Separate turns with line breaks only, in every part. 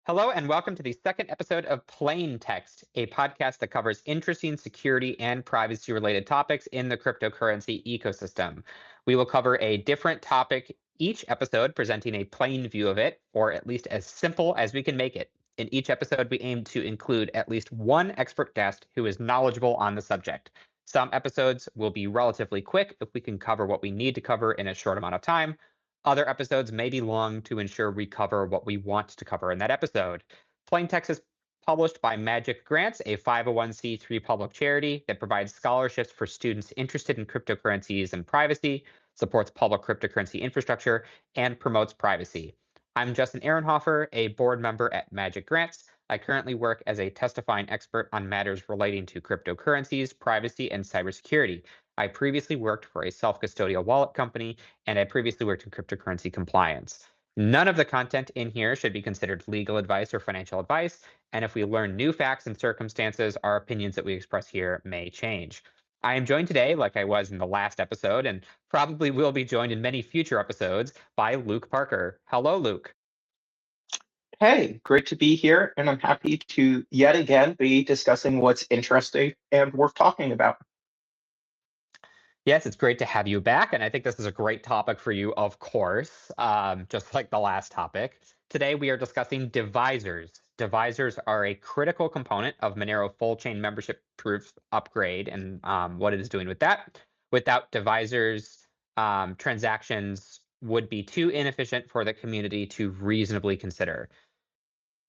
Hello and welcome to the second episode of Plaintext, a podcast that covers interesting security and privacy-related topics in the cryptocurrency ecosystem. We will cover a different topic each episode, presenting a plain view of it, or at least as simple as we can make it. In each episode, we aim to include at least one expert guest who is knowledgeable on the subject. Some episodes will be relatively quick if we can cover what we need to cover in a short amount of time. Other episodes may be long to ensure we cover what we want to cover in that episode. Plaintext is published by Magic Grants, a 501c3 public charity that provides scholarships for students interested in cryptocurrencies and privacy, supports public cryptocurrency infrastructure, and promotes privacy. I'm Justin Ehrenhofer, a board member at Magic Grants. I currently work as a testifying expert on matters relating to cryptocurrencies, privacy, and cybersecurity. I previously worked for a self-custodial wallet company, and I previously worked in cryptocurrency compliance. None of the content in here should be considered legal advice or financial advice, and if we learn new facts and circumstances, our opinions that we express here may change. I am joined today, like I was in the last episode, and probably will be joined in many future episodes, by Luke Parker. Hello, Luke.
Hey, great to be here, and I'm happy to yet again be discussing what's interesting and worth talking about.
Yes, it's great to have you back, and I think this is a great topic for you, of course, just like the last topic. Today, we are discussing divisors. Divisors are a critical component of Monero full chain membership proof upgrade and what it is doing with that. Without divisors, transactions would be too inefficient for the community to reasonably consider.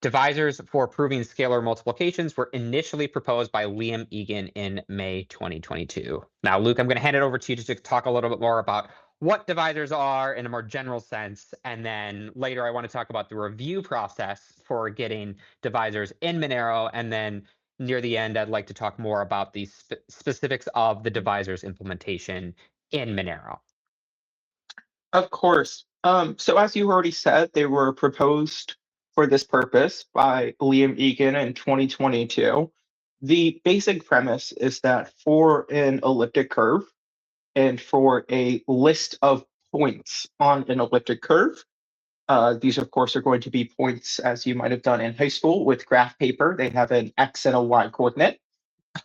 Divisors for proving scalar multiplications were initially proposed by Liam Eagen in May 2022. Now, Luke, I'm going to hand it over to you to talk a little bit more about what divisors are in a more general sense. And then later, I want to talk about the review process for getting divisors in Monero. And then near the end, I'd like to talk more about the specifics of the divisors implementation in Monero.
Of course. So as you already said, they were proposed for this purpose by Liam Eagen in 2022. The basic premise is that for an elliptic curve and for a list of points on an elliptic curve, these, of course, are going to be points as you might have done in high school with graph paper. They have an X and a Y coordinate.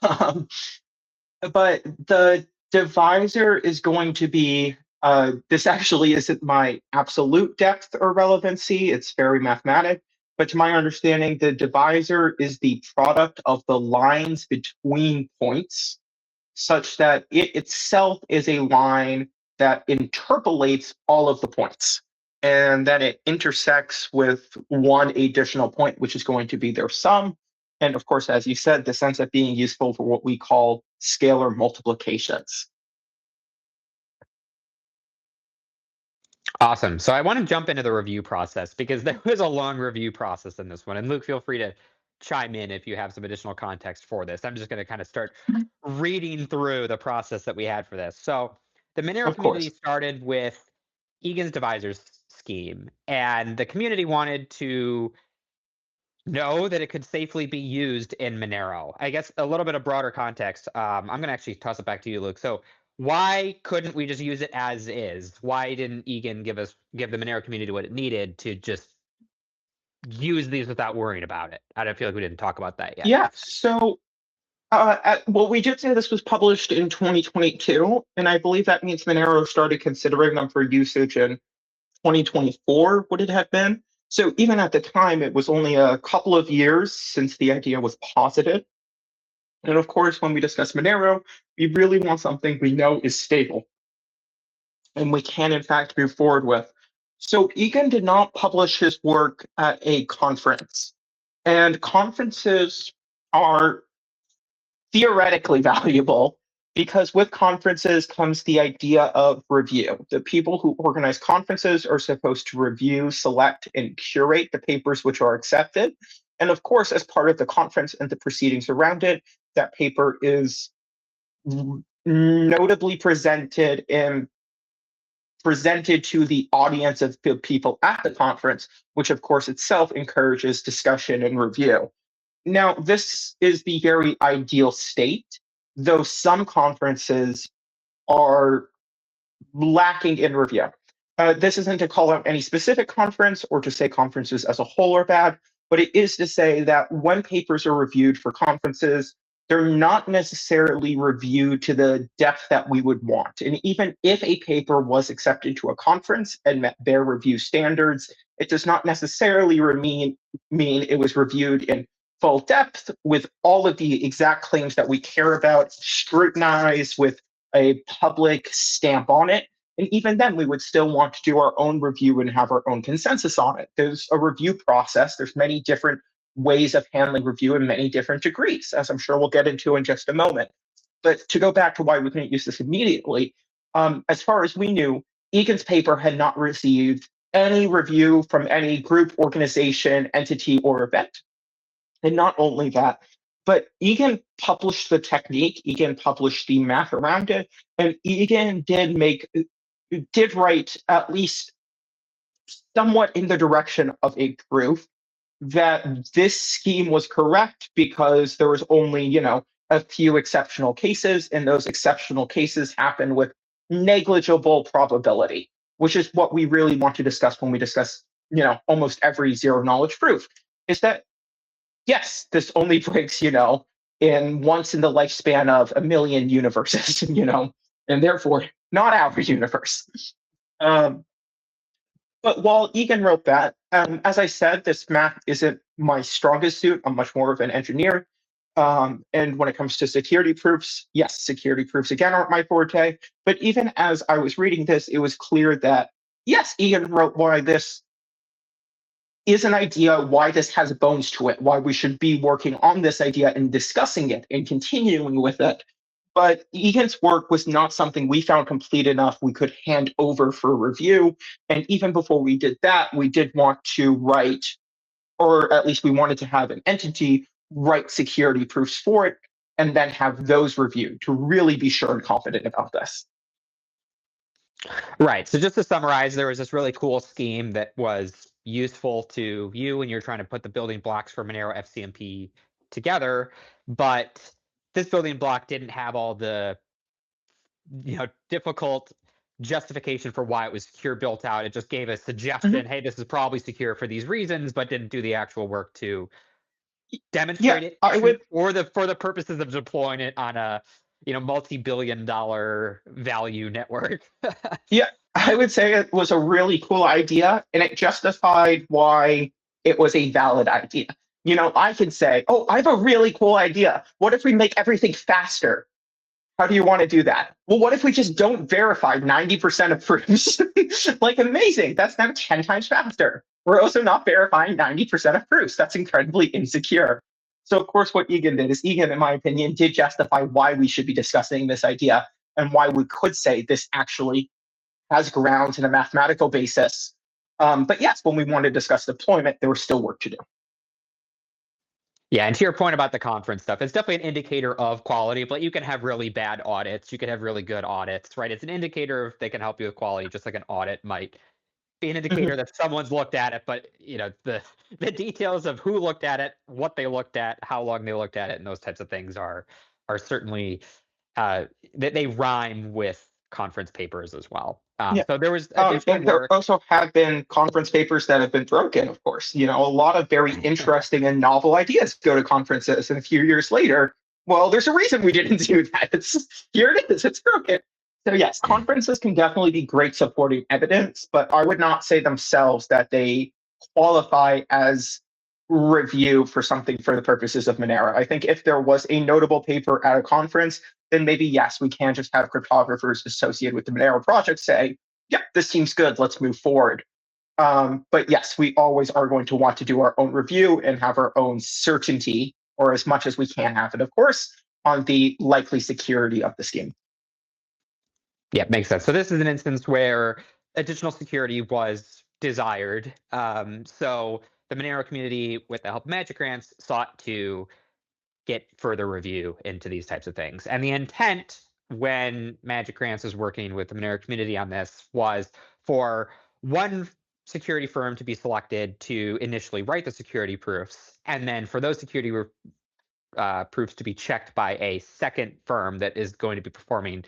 But the divisor is going to be this actually isn't my absolute depth or relevancy. It's very mathematic. But to my understanding, the divisor is the product of the lines between points, such that it itself is a line that interpolates all of the points. And then it intersects with one additional point, which is going to be their sum. And of course, as you said, this ends up being useful for what we call scalar multiplications.
Awesome. So I want to jump into the review process because there was a long review process in this one. And Luke, feel free to chime in if you have some additional context for this. I'm just going to kind of start reading through the process that we had for this. So the Monero community started with Eagen's divisors scheme, and the community wanted to know that it could safely be used in Monero. I guess a little bit of broader context. I'm going to actually toss it back to you, Luke. So why couldn't we just use it as is? Why didn't Eagen give the Monero community what it needed to just use these without worrying about it? I don't feel like we didn't talk about that yet.
Yeah, so well, we did say this was published in 2022, and I believe that means Monero started considering them for usage in 2024, would it have been? So even at the time, it was only a couple of years since the idea was posited. And of course, when we discuss Monero, we really want something we know is stable and we can, in fact, move forward with. So Eagen did not publish his work at a conference. And conferences are theoretically valuable because with conferences comes the idea of review. The people who organize conferences are supposed to review, select, and curate the papers which are accepted. And of course, as part of the conference and the proceedings around it, that paper is notably presented to the audience of people at the conference, which of course itself encourages discussion and review. Now, this is the very ideal state, though some conferences are lacking in review. This isn't to call out any specific conference or to say conferences as a whole are bad, but it is to say that when papers are reviewed for conferences, they're not necessarily reviewed to the depth that we would want. And even if a paper was accepted to a conference and met their review standards, it does not necessarily mean it was reviewed in full depth with all of the exact claims that we care about scrutinized with a public stamp on it. And even then, we would still want to do our own review and have our own consensus on it. There's a review process. There's many different ways of handling review in many different degrees, as I'm sure we'll get into in just a moment. But to go back to why we couldn't use this immediately, as far as we knew, Eagen's paper had not received any review from any group, organization, entity, or event. And not only that, but Eagen published the technique, Eagen published the math around it, and Eagen did write at least somewhat in the direction of a proof that this scheme was correct because there was only, a few exceptional cases, and those exceptional cases happen with negligible probability, which is what we really want to discuss when we discuss, almost every zero knowledge proof, is that, yes, this only breaks, in once in the lifespan of a million universes, and therefore not our universe. But while Eagen wrote that, as I said, this math isn't my strongest suit. I'm much more of an engineer. And when it comes to security proofs, yes, security proofs again aren't my forte. But even as I was reading this, it was clear that, yes, Eagen wrote why this is an idea, why this has bones to it, why we should be working on this idea and discussing it and continuing with it. But Eagen's work was not something we found complete enough we could hand over for review. And even before we did that, we did want to write, or at least we wanted to have an entity write security proofs for it, and then have those reviewed to really be sure and confident about this.
Right. So just to summarize, there was this really cool scheme that was useful to you when you're trying to put the building blocks for Monero FCMP together, but this building block didn't have all the difficult justification for why it was secure built out. It just gave a suggestion, hey, this is probably secure for these reasons, but didn't do the actual work to demonstrate it for the purposes of deploying it on a multi-billion-dollar value network.
Yeah, I would say it was a really cool idea, and it justified why it was a valid idea. I could say, oh, I have a really cool idea. What if we make everything faster? How do you want to do that? Well, what if we just don't verify 90% of proofs? Like, amazing. That's now 10 times faster. We're also not verifying 90% of proofs. That's incredibly insecure. So, of course, what Eagen did is Eagen, in my opinion, did justify why we should be discussing this idea and why we could say this actually has grounds in a mathematical basis. But yes, when we want to discuss deployment, there was still work to do.
Yeah, and to your point about the conference stuff, it's definitely an indicator of quality, but you can have really bad audits. You can have really good audits, right? It's an indicator if they can help you with quality, just like an audit might be an indicator that someone's looked at it, but the details of who looked at it, what they looked at, how long they looked at it, and those types of things are certainly they rhyme with conference papers as well. So there was additional
and
work.
there also have been conference papers that have been broken, of course. A lot of very interesting and novel ideas go to conferences, and a few years later, well, there's a reason we didn't do that. Here it is, it's broken. So yes, conferences can definitely be great supporting evidence, but I would not say themselves that they qualify as review for something for the purposes of Monero. I think if there was a notable paper at a conference, then maybe, yes, we can just have cryptographers associated with the Monero project say, yeah, this seems good, let's move forward. But yes, we always are going to want to do our own review and have our own certainty, or as much as we can have it, of course, on the likely security of the scheme.
Yeah, makes sense. So this is an instance where additional security was desired. So the Monero community, with the help of Magic Grants, sought to get further review into these types of things. And the intent when Magic Grants was working with the Monero community on this was for one security firm to be selected to initially write the security proofs, and then for those security proofs to be checked by a second firm that is going to be performing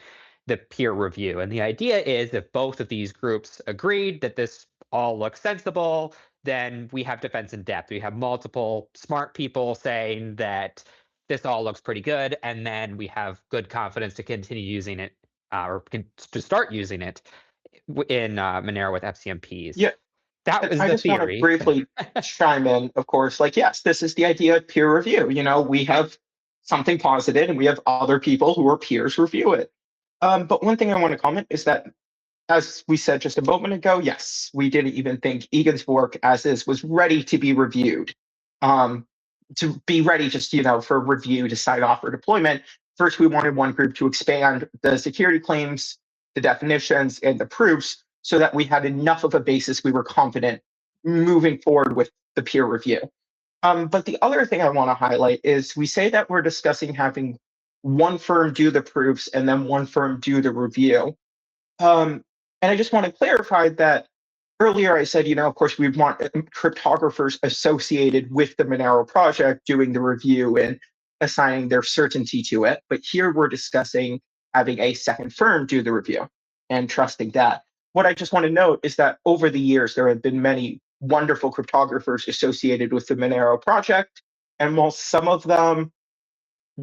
the peer review. And the idea is if both of these groups agreed that this all looks sensible, then we have defense in depth. We have multiple smart people saying that this all looks pretty good, and then we have good confidence to continue using it to start using it in Monero with FCMPs.
Yeah,
That was
I
the
just want to
theory.
briefly chime in, of course, like, yes, this is the idea of peer review. We have something posited and we have other people who are peers review it. But one thing I want to comment is that, as we said just a moment ago, yes, we didn't even think Eagen's work as is was ready to be reviewed. To be ready just, for review to sign off for deployment. First, we wanted one group to expand the security claims, the definitions, and the proofs so that we had enough of a basis we were confident moving forward with the peer review. But the other thing I want to highlight is we say that we're discussing having one firm do the proofs and then one firm do the review. And I just want to clarify that earlier I said, of course, we want cryptographers associated with the Monero project doing the review and assigning their certainty to it. But here we're discussing having a second firm do the review and trusting that. What I just want to note is that over the years, there have been many wonderful cryptographers associated with the Monero project. And while some of them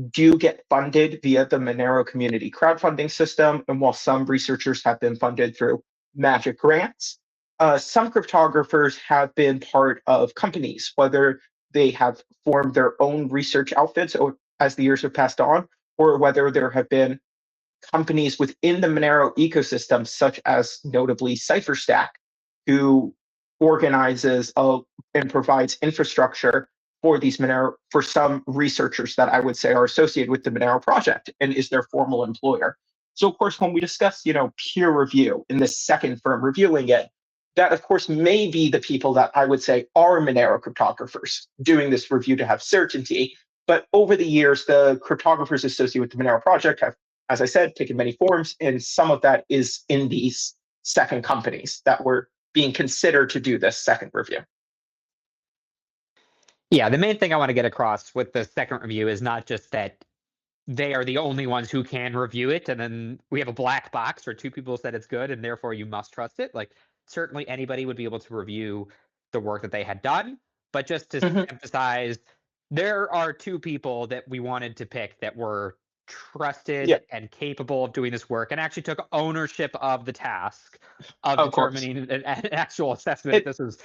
do get funded via the Monero community crowdfunding system, and while some researchers have been funded through Magic grants, some cryptographers have been part of companies, whether they have formed their own research outfits as the years have passed on, or whether there have been companies within the Monero ecosystem, such as notably CipherStack, who organizes and provides infrastructure for these Monero, for some researchers that I would say are associated with the Monero project and is their formal employer. So of course, when we discuss, peer review in the second firm reviewing it, that of course may be the people that I would say are Monero cryptographers doing this review to have certainty. But over the years, the cryptographers associated with the Monero project have, as I said, taken many forms, and some of that is in these second companies that were being considered to do this second review.
Yeah, the main thing I want to get across with the second review is not just that they are the only ones who can review it, and then we have a black box or two people said it's good, and therefore you must trust it. Like, certainly anybody would be able to review the work that they had done, but just to emphasize, there are two people that we wanted to pick that were trusted and capable of doing this work and actually took ownership of the task of determining an actual assessment if this is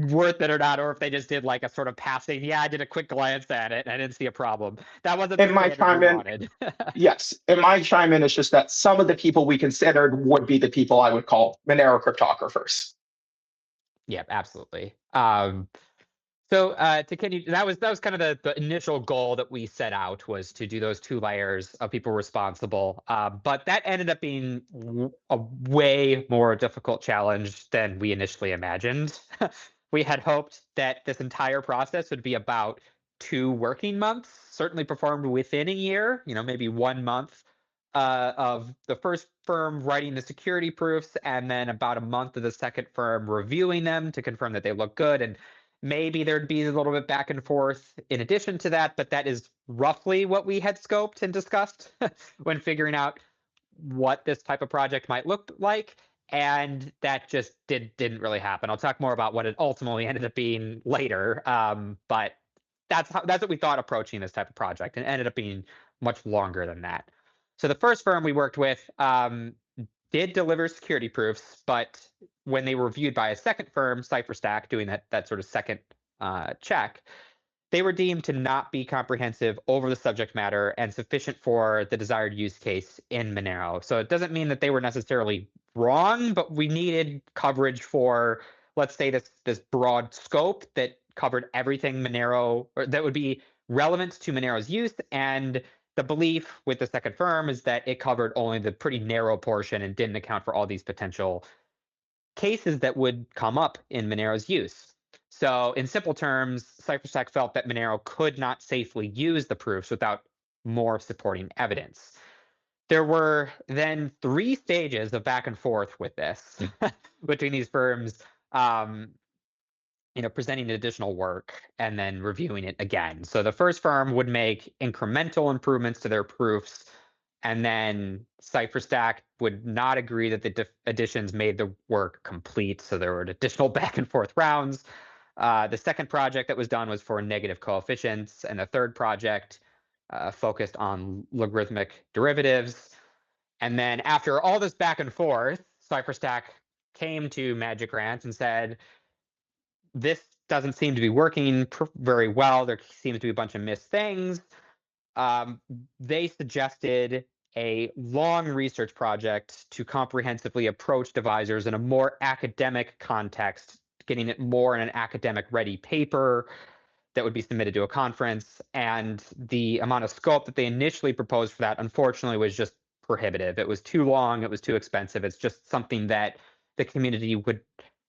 worth it or not, or if they just did like a sort of passing, yeah, I did a quick glance at it and I didn't see a problem. That wasn't the standard we wanted.
Yes, and my chime in is just that some of the people we considered would be the people I would call Monero cryptographers.
Yeah, absolutely. So to continue, that was kind of the initial goal that we set out, was to do those two layers of people responsible. But that ended up being a way more difficult challenge than we initially imagined. We had hoped that this entire process would be about 2 working months, certainly performed within a year, maybe 1 month of the first firm writing the security proofs, and then about a month of the second firm reviewing them to confirm that they look good. And maybe there'd be a little bit back and forth in addition to that, but that is roughly what we had scoped and discussed when figuring out what this type of project might look like. And that just didn't really happen. I'll talk more about what it ultimately ended up being later. But that's what we thought approaching this type of project, and it ended up being much longer than that. So the first firm we worked with did deliver security proofs, but when they were reviewed by a second firm, CipherStack, doing that sort of second check, they were deemed to not be comprehensive over the subject matter and sufficient for the desired use case in Monero. So it doesn't mean that they were necessarily wrong, but we needed coverage for, let's say, this broad scope that covered everything Monero, or that would be relevant to Monero's use. And the belief with the second firm is that it covered only the pretty narrow portion and didn't account for all these potential cases that would come up in Monero's use. So in simple terms, CipherStack felt that Monero could not safely use the proofs without more supporting evidence. There were then 3 stages of back and forth with this between these firms, presenting additional work and then reviewing it again. So the first firm would make incremental improvements to their proofs, and then CipherStack would not agree that the additions made the work complete. So there were additional back and forth rounds. The second project that was done was for negative coefficients, and the third project focused on logarithmic derivatives. And then after all this back and forth, CipherStack came to Magic Grants and said, this doesn't seem to be working very well. There seems to be a bunch of missed things. They suggested a long research project to comprehensively approach divisors in a more academic context, getting it more in an academic ready paper that would be submitted to a conference. And the amount of scope that they initially proposed for that, unfortunately, was just prohibitive. It was too long. It was too expensive. It's just something that the community would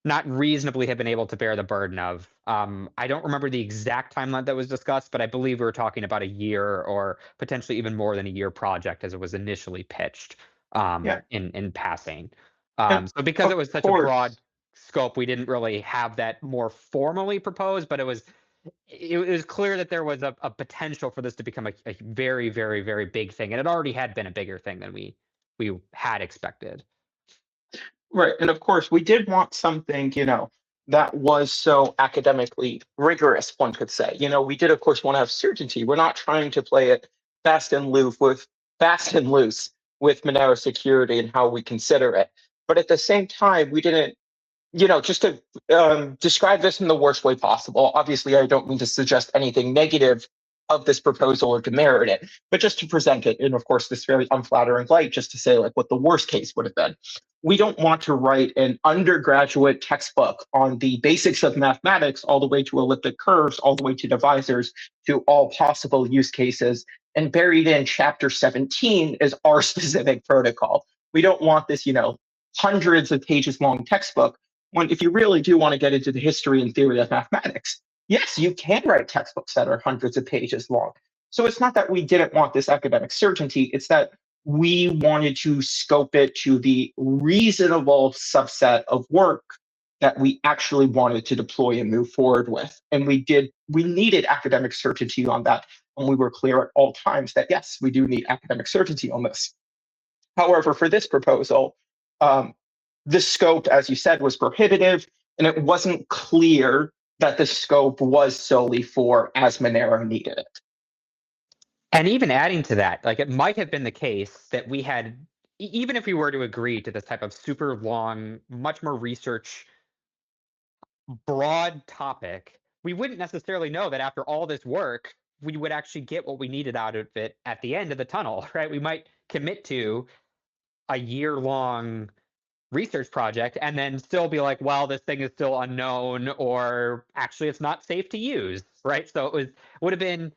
not reasonably have been able to bear the burden of. I don't remember the exact timeline that was discussed, but I believe we were talking about a year or potentially even more than a year project as it was initially pitched
Yeah.
in passing.
And
So because
of
it was such a
course,
broad scope, we didn't really have that more formally proposed, but it was clear that there was a potential for this to become a very, very, very big thing, and it already had been a bigger thing than we had expected.
right. And of course, we did want something, that was so academically rigorous, one could say. We did, of course, want to have certainty. We're not trying to play it fast and loose with Monero security and how we consider it. But at the same time, we didn't, just to describe this in the worst way possible. Obviously, I don't mean to suggest anything negative of this proposal or demerit it, but just to present it in, of course, this very unflattering light, just to say like what the worst case would have been. We don't want to write an undergraduate textbook on the basics of mathematics, all the way to elliptic curves, all the way to divisors, to all possible use cases, and buried in chapter 17 is our specific protocol. We don't want this, hundreds of pages long textbook, when if you really do want to get into the history and theory of mathematics, yes, you can write textbooks that are hundreds of pages long. So it's not that we didn't want this academic certainty, it's that we wanted to scope it to the reasonable subset of work that we actually wanted to deploy and move forward with. And we needed academic certainty on that. And we were clear at all times that, yes, we do need academic certainty on this. However, for this proposal, the scope, as you said, was prohibitive, and it wasn't clear that the scope was solely for as Monero needed it.
And even adding to that, like it might have been the case that we had, even if we were to agree to this type of super long, much more research, broad topic, we wouldn't necessarily know that after all this work, we would actually get what we needed out of it at the end of the tunnel, right? We might commit to a year-long research project and then still be like, well, this thing is still unknown, or actually it's not safe to use, right? So it would have been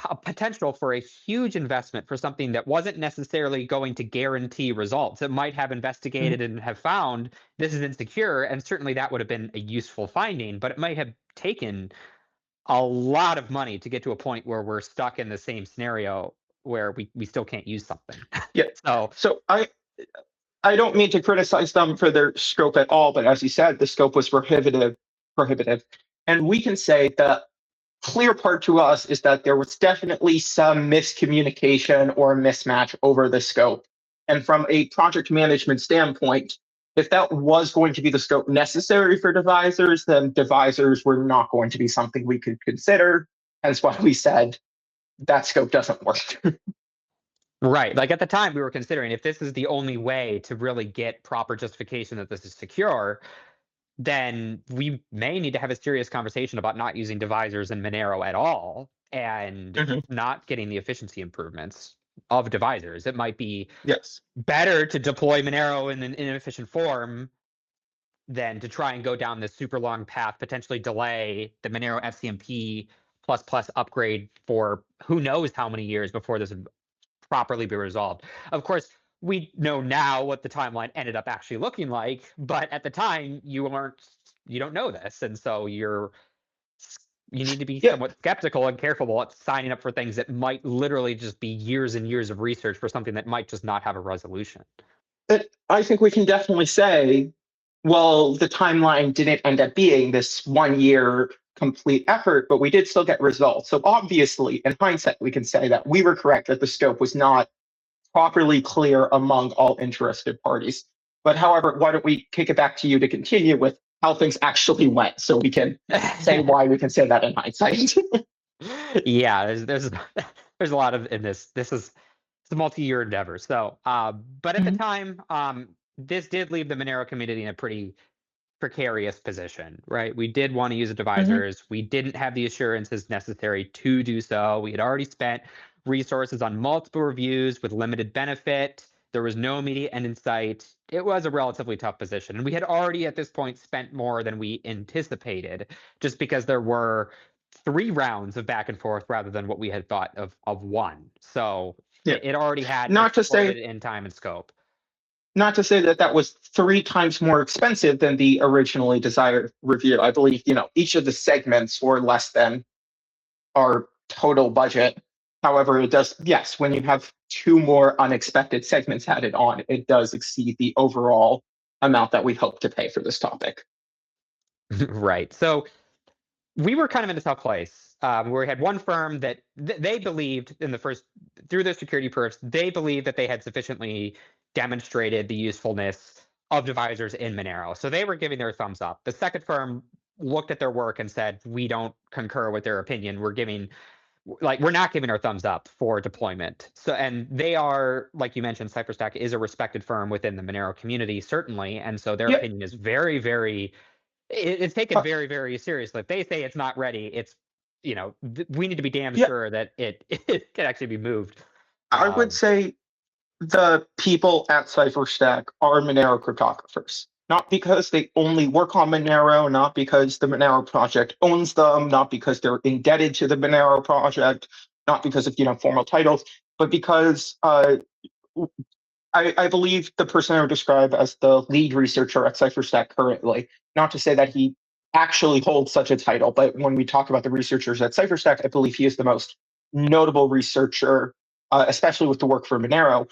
a potential for a huge investment for something that wasn't necessarily going to guarantee results. It might have investigated and have found this is insecure, and certainly that would have been a useful finding, but it might have taken a lot of money to get to a point where we're stuck in the same scenario where we still can't use something.
Yeah. So I don't mean to criticize them for their scope at all, but as you said, the scope was prohibitive. And we can say the clear part to us is that there was definitely some miscommunication or mismatch over the scope. And from a project management standpoint, if that was going to be the scope necessary for divisors, then divisors were not going to be something we could consider. Hence why we said that scope doesn't work.
Right. Like at the time, we were considering if this is the only way to really get proper justification that this is secure, then we may need to have a serious conversation about not using divisors in Monero at all and not getting the efficiency improvements of divisors. It might be better to deploy Monero in an inefficient form than to try and go down this super long path, potentially delay the Monero FCMP ++ upgrade for who knows how many years before this would properly be resolved. Of course, we know now what the timeline ended up actually looking like, but at the time you don't know this, and so you need to be somewhat skeptical and careful about signing up for things that might literally just be years and years of research for something that might just not have a resolution.
But I think we can definitely say, well, the timeline didn't end up being this 1 year complete effort, but we did still get results. So obviously, in hindsight, we can say that we were correct that the scope was not properly clear among all interested parties. But however, why don't we kick it back to you to continue with how things actually went, so we can say why we can say that in hindsight.
Yeah, there's a lot of in this. It's a multi-year endeavor. So, but at the
Mhm,
time, this did leave the Monero community in a pretty precarious position, right? We did want to use the
mhm.
divisors. We didn't have the assurances necessary to do so. We had already spent resources on multiple reviews with limited benefit. There was no immediate end in sight. It was a relatively tough position. And we had already at this point spent more than we anticipated, just because there were 3 rounds of back and forth rather than what we had thought of one. So
Yeah.
it already had
Not to
exploded
say
in time and scope.
not to say that that was 3 times more expensive than the originally desired review. I believe, each of the segments were less than our total budget. However, it does, yes, when you have 2 more unexpected segments added on, it does exceed the overall amount that we hope to pay for this topic.
Right. So we were kind of in a tough place where we had one firm that they believed in the first, through their security proofs, they believed that they had sufficiently demonstrated the usefulness of divisors in Monero. So they were giving their thumbs up. The second firm looked at their work and said, we don't concur with their opinion. We're not giving our thumbs up for deployment. So, and they are, like you mentioned, CypherStack is a respected firm within the Monero community, certainly. And so their
Yeah.
opinion is very, very, it's taken
uh,
very, very seriously. If they say it's not ready, we need to be damn
yeah,
sure that it can actually be moved.
I would
Um,
say the people at CypherStack are Monero cryptographers. Not because they only work on Monero, not because the Monero project owns them, not because they're indebted to the Monero project, not because of formal titles, but because I believe the person I would describe as the lead researcher at CypherStack currently, not to say that he actually holds such a title, but when we talk about the researchers at CypherStack, I believe he is the most notable researcher, especially with the work for Monero,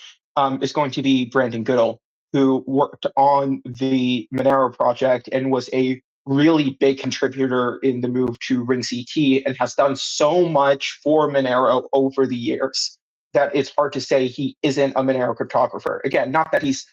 is going to be Brandon Goodall, who worked on the Monero project and was a really big contributor in the move to Ring CT and has done so much for Monero over the years that it's hard to say he isn't a Monero cryptographer. Again, not that he's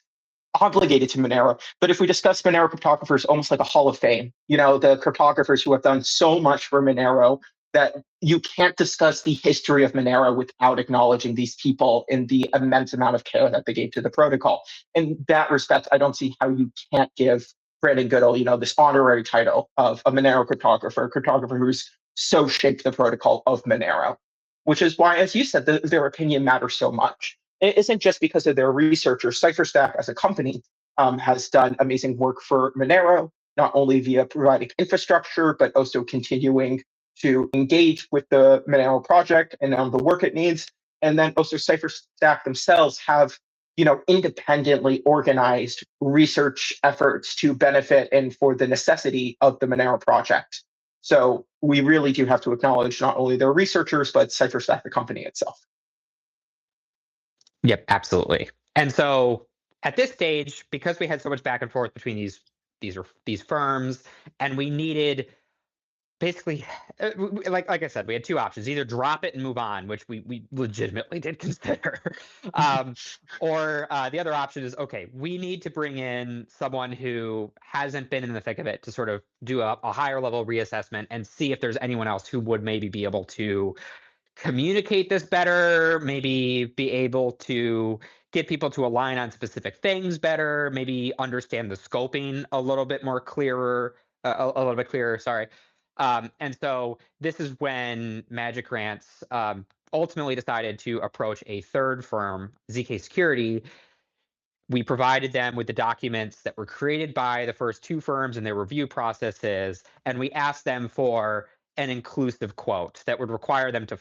obligated to Monero, but if we discuss Monero cryptographers almost like a hall of fame, the cryptographers who have done so much for Monero that you can't discuss the history of Monero without acknowledging these people and the immense amount of care that they gave to the protocol. In that respect, I don't see how you can't give Brandon Goodall, this honorary title of a Monero cryptographer who's so shaped the protocol of Monero, which is why, as you said, their opinion matters so much. It isn't just because of their researchers. CypherStack as a company has done amazing work for Monero, not only via providing infrastructure, but also continuing to engage with the Monero project and the work it needs. And then also CypherStack themselves have independently organized research efforts to benefit and for the necessity of the Monero project. So we really do have to acknowledge not only their researchers, but CypherStack, the company itself.
Yep, absolutely. And so at this stage, because we had so much back and forth between these firms, and we needed basically, like I said, we had 2 options: either drop it and move on, which we legitimately did consider, or the other option is, okay, we need to bring in someone who hasn't been in the thick of it to sort of do a higher level reassessment and see if there's anyone else who would maybe be able to communicate this better, maybe be able to get people to align on specific things better, maybe understand the scoping a little bit more clearer, a little bit clearer, sorry. And so this is when Magic Grants ultimately decided to approach a third firm, ZK Security. We provided them with the documents that were created by the first 2 firms and their review processes, and we asked them for an inclusive quote that would require them to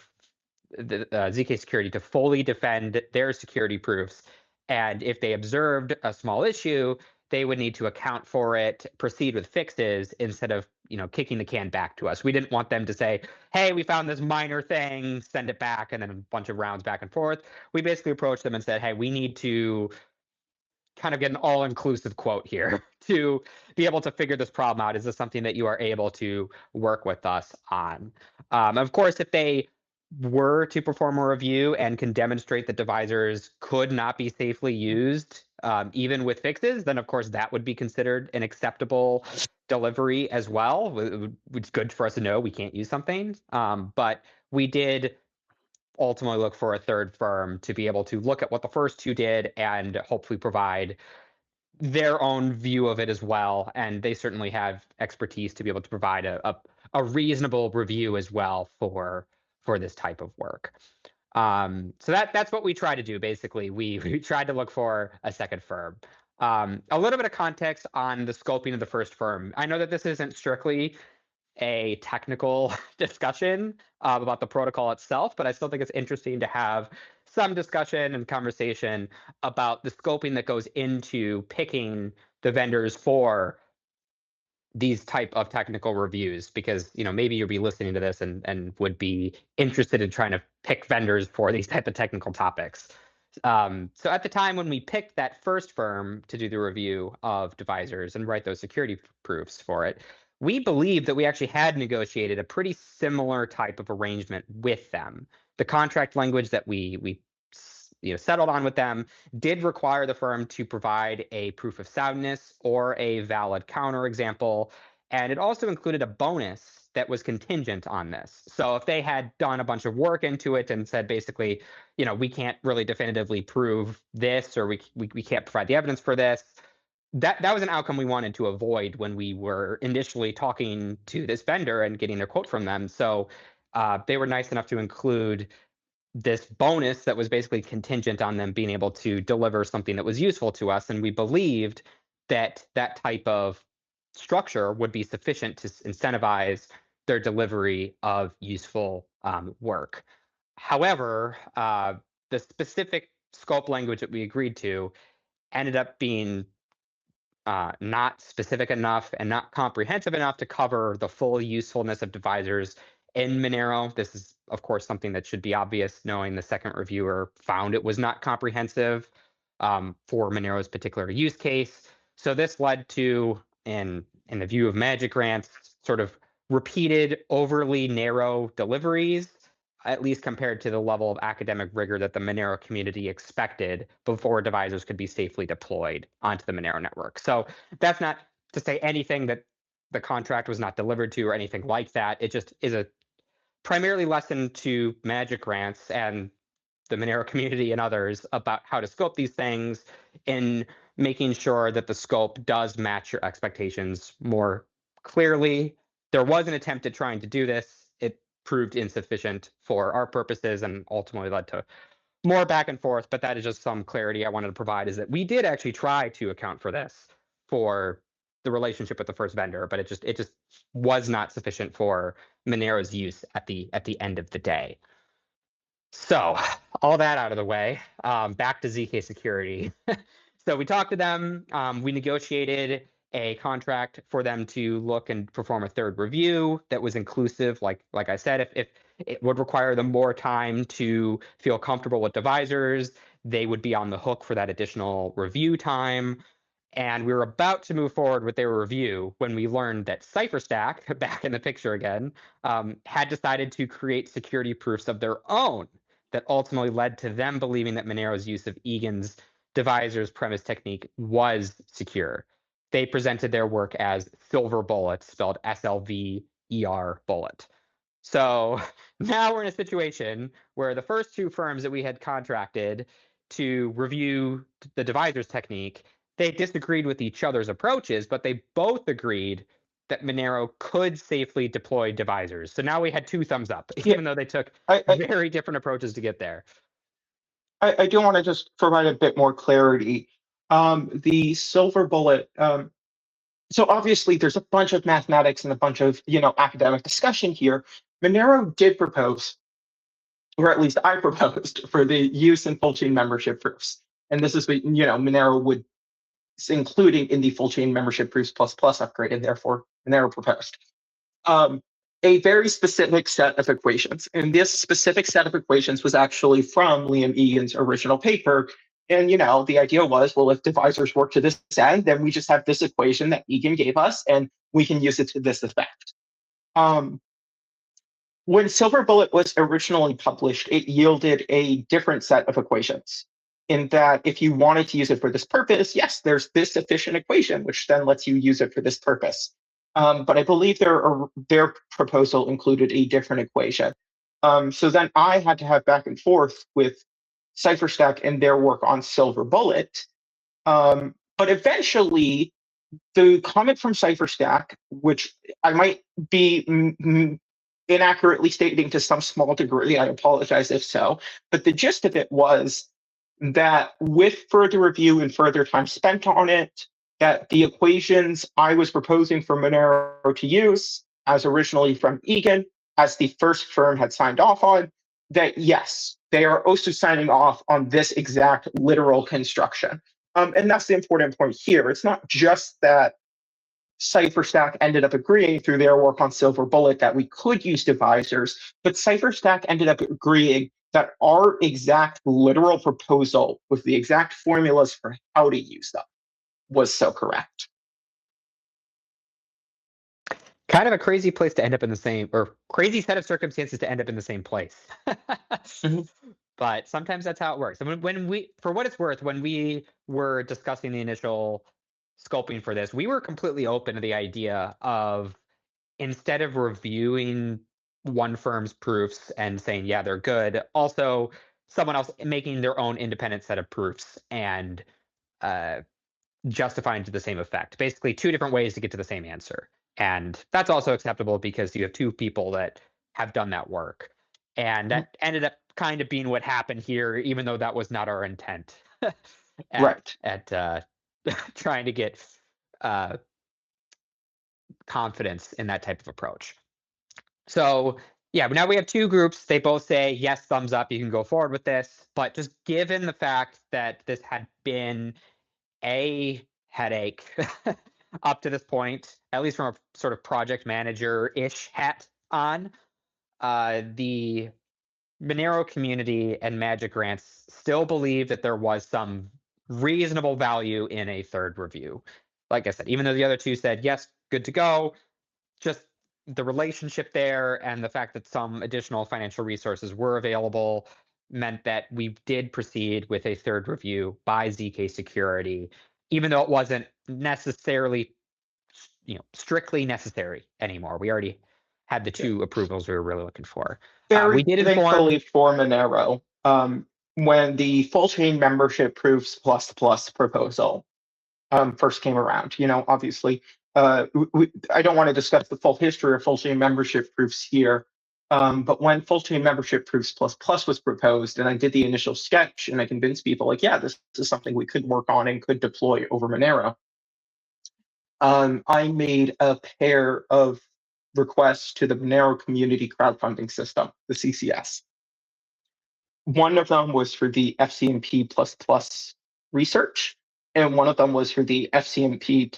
the ZK Security to fully defend their security proofs. And if they observed a small issue, they would need to account for it, proceed with fixes instead of kicking the can back to us. We didn't want them to say, "Hey, we found this minor thing, send it back," and then a bunch of rounds back and forth. We basically approached them and said, "Hey, we need to kind of get an all-inclusive quote here to be able to figure this problem out. Is this something that you are able to work with us on?" Of course, if they were to perform a review and can demonstrate that divisors could not be safely used, even with fixes, then of course that would be considered an acceptable delivery as well. It's good for us to know we can't use something. But we did ultimately look for a third firm to be able to look at what the first two did and hopefully provide their own view of it as well. And they certainly have expertise to be able to provide a reasonable review as well for this type of work. So that's what we try to do. Basically, we tried to look for a second firm. A little bit of context on the scoping of the first firm. I know that this isn't strictly a technical discussion about the protocol itself, but I still think it's interesting to have some discussion and conversation about the scoping that goes into picking the vendors for these type of technical reviews, because maybe you'll be listening to this and would be interested in trying to pick vendors for these type of technical topics. So at the time when we picked that first firm to do the review of Divisors and write those security proofs for it, we believed that we actually had negotiated a pretty similar type of arrangement with them. The contract language that we settled on with them did require the firm to provide a proof of soundness or a valid counterexample, and it also included a bonus that was contingent on this. So if they had done a bunch of work into it and said basically, we can't really definitively prove this, or we can't provide the evidence for this, that was an outcome we wanted to avoid when we were initially talking to this vendor and getting their quote from them. So they were nice enough to include this bonus that was basically contingent on them being able to deliver something that was useful to us. And we believed that that type of structure would be sufficient to incentivize their delivery of useful work. However, the specific scope language that we agreed to ended up being not specific enough and not comprehensive enough to cover the full usefulness of Divisors in Monero. This is, of course, something that should be obvious, knowing the second reviewer found it was not comprehensive for Monero's particular use case. So this led to, in the view of Magic Grants, sort of repeated, overly narrow deliveries, at least compared to the level of academic rigor that the Monero community expected before Divisors could be safely deployed onto the Monero network. So that's not to say anything that the contract was not delivered to or anything like that. It just is a primarily lesson to Magic Grants and the Monero community and others about how to scope these things, in making sure that the scope does match your expectations more clearly. There was an attempt at trying to do this. It proved insufficient for our purposes and ultimately led to more back and forth, but that is just some clarity I wanted to provide, is that we did actually try to account for this for the relationship with the first vendor, but it just was not sufficient for Monero's use at the end of the day. So all that out of the way, back to ZK Security. So we talked to them. We negotiated a contract for them to look and perform a third review that was inclusive. Like I said, if it would require them more time to feel comfortable with Divisors, they would be on the hook for that additional review time. And we were about to move forward with their review when we learned that CipherStack, back in the picture again, had decided to create security proofs of their own that ultimately led to them believing that Monero's use of Eagen's Divisors premise technique was secure. They presented their work as Silver Bullet, spelled SLVER bullet. So now we're in a situation where the first two firms that we had contracted to review the Divisors technique, they disagreed with each other's approaches, but they both agreed that Monero could safely deploy Divisors. So now we had two thumbs up, even though they took very different approaches to get there.
I do want to just provide a bit more clarity. The Silver Bullet, so obviously there's a bunch of mathematics and a bunch of academic discussion here. Monero did propose, or at least I proposed, for the use in full chain membership proofs. And this is what Monero would, including in the full chain membership proofs plus upgrade, and therefore Monero proposed a very specific set of equations. And this specific set of equations was actually from Liam Egan's original paper. And the idea was, well, if Divisors work to this end, then we just have this equation that Eagen gave us, and we can use it to this effect. When Silver Bullet was originally published, it yielded a different set of equations, in that if you wanted to use it for this purpose, yes, there's this efficient equation, which then lets you use it for this purpose. But I believe their proposal included a different equation. So then I had to have back and forth with CipherStack and their work on Silver Bullet. But eventually, the comment from CipherStack, which I might be inaccurately stating to some small degree, I apologize if so, but the gist of it was that with further review and further time spent on it, that the equations I was proposing for Monero to use, as originally from Eagen, as the first firm had signed off on, that yes, they are also signing off on this exact literal construction. And that's the important point here. It's not just that CipherStack ended up agreeing through their work on Silver Bullet that we could use divisors, but CipherStack ended up agreeing that our exact literal proposal with the exact formulas for how to use them was so correct.
Kind of a crazy place to end up in the same, or crazy set of circumstances to end up in the same place. But sometimes that's how it works. And when we, for what it's worth, when we were discussing the initial scoping for this, we were completely open to the idea of, instead of reviewing one firm's proofs and saying, yeah, they're good, also someone else making their own independent set of proofs and justifying to the same effect. Basically, two different ways to get to the same answer. And that's also acceptable because you have two people that have done that work. And that ended up kind of being what happened here, even though that was not our intent
Right.
at trying to get confidence in that type of approach. So yeah, but now we have two groups. They both say, yes, thumbs up, you can go forward with this. But just given the fact that this had been a headache up to this point, at least from a sort of project manager-ish hat on, the Monero community and Magic Grants still believe that there was some reasonable value in a third review. Like I said, even though the other two said, yes, good to go, just the relationship there and the fact that some additional financial resources were available meant that we did proceed with a third review by ZK Security, even though it wasn't necessarily, strictly necessary anymore. We already had the two approvals we were really looking for. We
Very
did inform.
thankfully for Monero, when the full chain membership proofs plus plus proposal first came around. Obviously, I don't want to discuss the full history of full chain membership proofs here, but when full chain membership proofs plus plus was proposed, and I did the initial sketch, and I convinced people like, yeah, this is something we could work on and could deploy over Monero. I made a pair of requests to the Monero community crowdfunding system, the CCS. One of them was for the FCMP research, and one of them was for the FCMP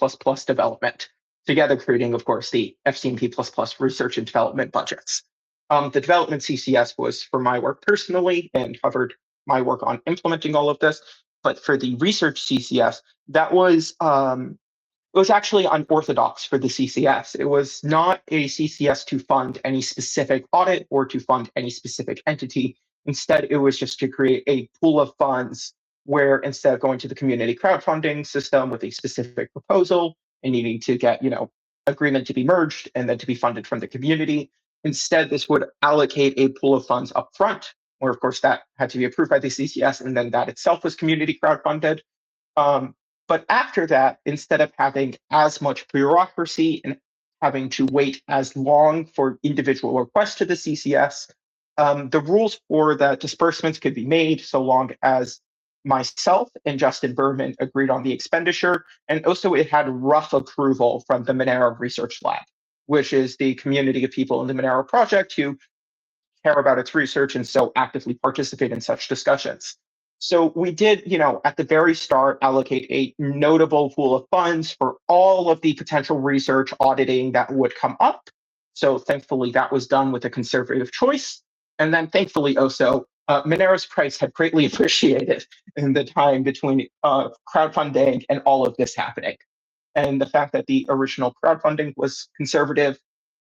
development, together creating, of course, the FCMP research and development budgets. The development CCS was for my work personally and covered my work on implementing all of this. But for the research CCS, that was it was actually unorthodox for the CCS. It was not a CCS to fund any specific audit or to fund any specific entity. Instead, it was just to create a pool of funds where, instead of going to the community crowdfunding system with a specific proposal and needing to get, agreement to be merged and then to be funded from the community, instead this would allocate a pool of funds up front, where of course that had to be approved by the CCS, and then that itself was community crowdfunded. But after that, instead of having as much bureaucracy and having to wait as long for individual requests to the CCS, the rules for that disbursements could be made so long as myself and Justin Berman agreed on the expenditure, and also it had rough approval from the Monero Research Lab, which is the community of people in the Monero project who care about its research and so actively participate in such discussions. So we did, at the very start, allocate a notable pool of funds for all of the potential research auditing that would come up. So thankfully, that was done with a conservative choice. And then thankfully also, Monero's price had greatly appreciated in the time between crowdfunding and all of this happening. And the fact that the original crowdfunding was conservative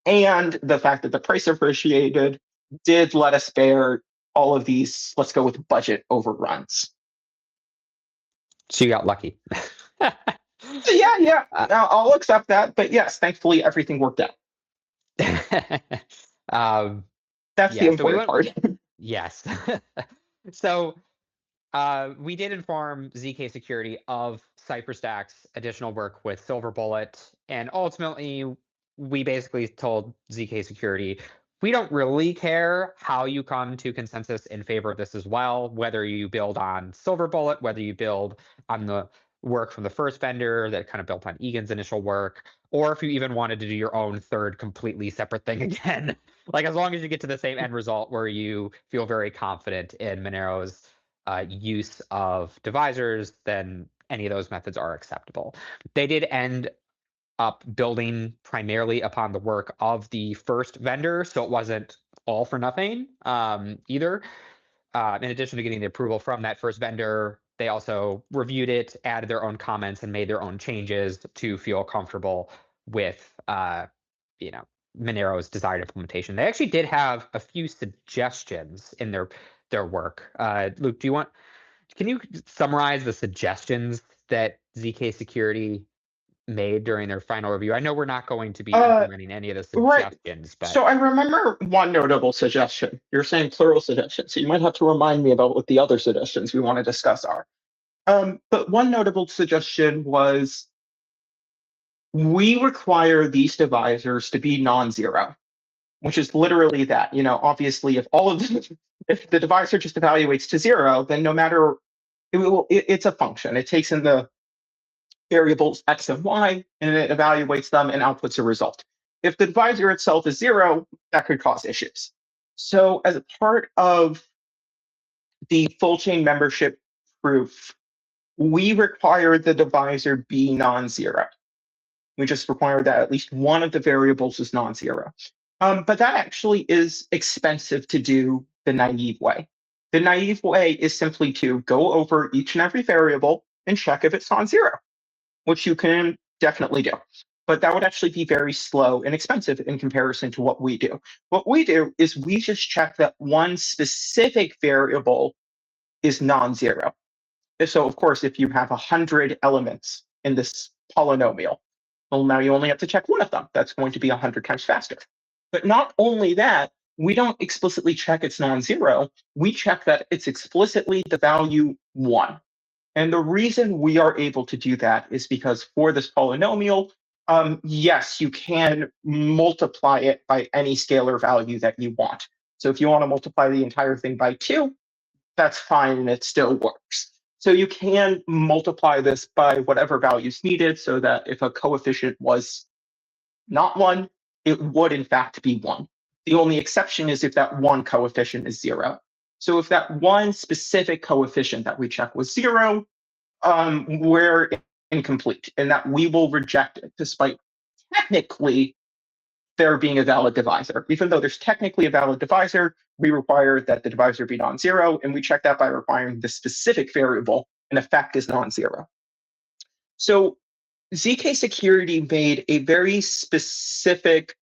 and the fact that the price appreciated did let us bear all of these, let's go with budget overruns.
So you got lucky.
Yeah. I'll accept that. But yes, thankfully everything worked out.
um,
That's the
yeah, so we
important
went.
part.
Yes. So we did inform ZK Security of CypherStack's additional work with Silver Bullet, and ultimately, we basically told ZK Security, we don't really care how you come to consensus in favor of this as well, whether you build on Silver Bullet, whether you build on the work from the first vendor that kind of built on Eagen's initial work, or if you even wanted to do your own third completely separate thing again. Like, as long as you get to the same end result where you feel very confident in Monero's use of divisors, then any of those methods are acceptable. They did end up building primarily upon the work of the first vendor, so it wasn't all for nothing either. In addition to getting the approval from that first vendor, they also reviewed it, added their own comments, and made their own changes to feel comfortable with, Monero's desired implementation. They actually did have a few suggestions in their work. Luke, can you summarize the suggestions that ZK Security made during their final review? I know we're not going to be
Uh,
implementing any of the
right.
suggestions, but
So I remember one notable suggestion. You're saying plural suggestions, so you might have to remind me about what the other suggestions we want to discuss are. But one notable suggestion was we require these divisors to be non-zero, which is literally that. Obviously, if the divisor just evaluates to zero, then no matter it's a function. It takes in the variables x and y, and it evaluates them and outputs a result. If the divisor itself is zero, that could cause issues. So as a part of the full chain membership proof, we require the divisor be non-zero. We just require that at least one of the variables is non-zero. But that actually is expensive to do the naive way. The naive way is simply to go over each and every variable and check if it's non-zero, which you can definitely do. But that would actually be very slow and expensive in comparison to what we do. What we do is we just check that one specific variable is non-zero. So, of course, if you have 100 elements in this polynomial, well, now you only have to check one of them. That's going to be 100 times faster. But not only that, we don't explicitly check it's non-zero. We check that it's explicitly the value 1. And the reason we are able to do that is because for this polynomial, yes, you can multiply it by any scalar value that you want. So if you want to multiply the entire thing by 2, that's fine and it still works. So you can multiply this by whatever values needed so that if a coefficient was not 1, it would in fact be 1. The only exception is if that one coefficient is 0. So if that one specific coefficient that we check was 0, we're incomplete, and that we will reject it despite technically there being a valid divisor. Even though there's technically a valid divisor, we require that the divisor be non-zero, and we check that by requiring the specific variable in effect is non-zero. So ZK Security made a very specific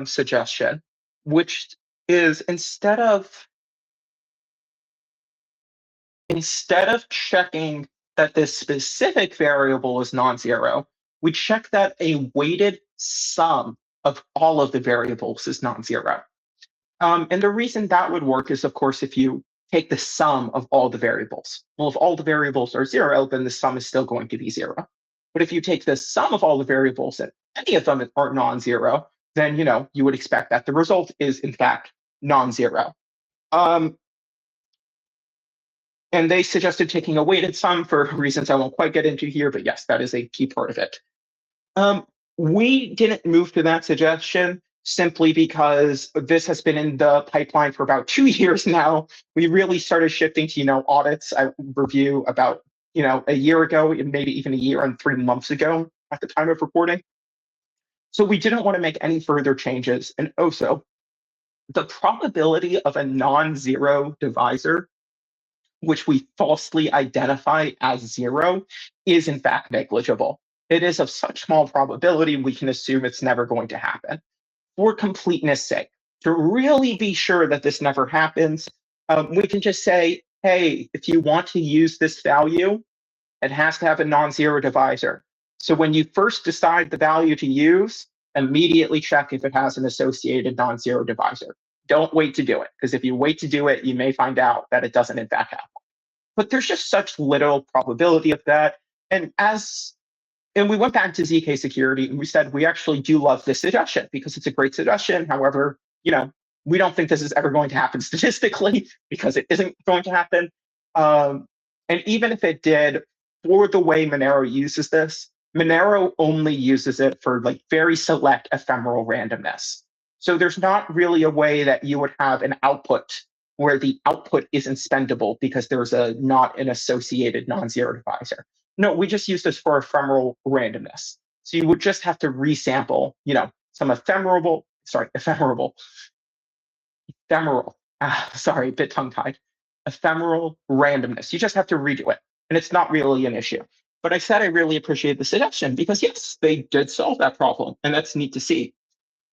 suggestion, which is instead of checking that this specific variable is non-zero, we check that a weighted sum of all of the variables is non-zero. And the reason that would work is, of course, if you take the sum of all the variables. Well, if all the variables are 0, then the sum is still going to be 0. But if you take the sum of all the variables and any of them are non-zero, then you would expect that the result is in fact non-zero. And they suggested taking a weighted sum for reasons I won't quite get into here, but yes, that is a key part of it. We didn't move to that suggestion simply because this has been in the pipeline for about 2 years now. We really started shifting to, audits. I review about, a year ago, maybe even a year and 3 months ago at the time of recording. So we didn't want to make any further changes. And also, the probability of a non-zero divisor, which we falsely identify as 0, is in fact negligible. It is of such small probability, we can assume it's never going to happen. For completeness sake, to really be sure that this never happens, we can just say, hey, if you want to use this value, it has to have a non-zero divisor. So when you first decide the value to use, immediately check if it has an associated non-zero divisor. Don't wait to do it, because if you wait to do it, you may find out that it doesn't in fact have one. But there's just such little probability of that. And we went back to ZK security and we said we actually do love this suggestion because it's a great suggestion. However, we don't think this is ever going to happen statistically because it isn't going to happen. And even if it did, for the way Monero uses this, Monero only uses it for like very select ephemeral randomness. So there's not really a way that you would have an output where the output isn't spendable because there's not an associated non-zero divisor. No, we just use this for ephemeral randomness. So you would just have to resample, some ephemeral, bit tongue-tied, ephemeral randomness. You just have to redo it, and it's not really an issue. But I said I really appreciate the suggestion because, yes, they did solve that problem, and that's neat to see.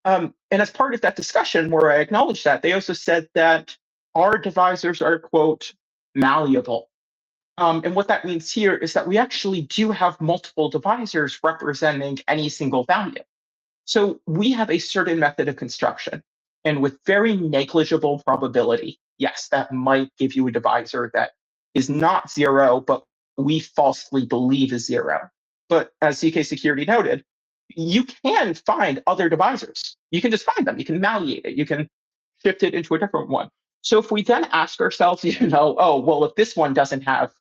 And as part of that discussion where I acknowledged that, they also said that our divisors are, quote, malleable. And what that means here is that we actually do have multiple divisors representing any single value. So we have a certain method of construction, and with very negligible probability, yes, that might give you a divisor that is not zero, but we falsely believe is zero. But as ZK Security noted, you can find other divisors. You can just find them. You can malleate it. You can shift it into a different one. So if we then ask ourselves, oh, well, if this one doesn't have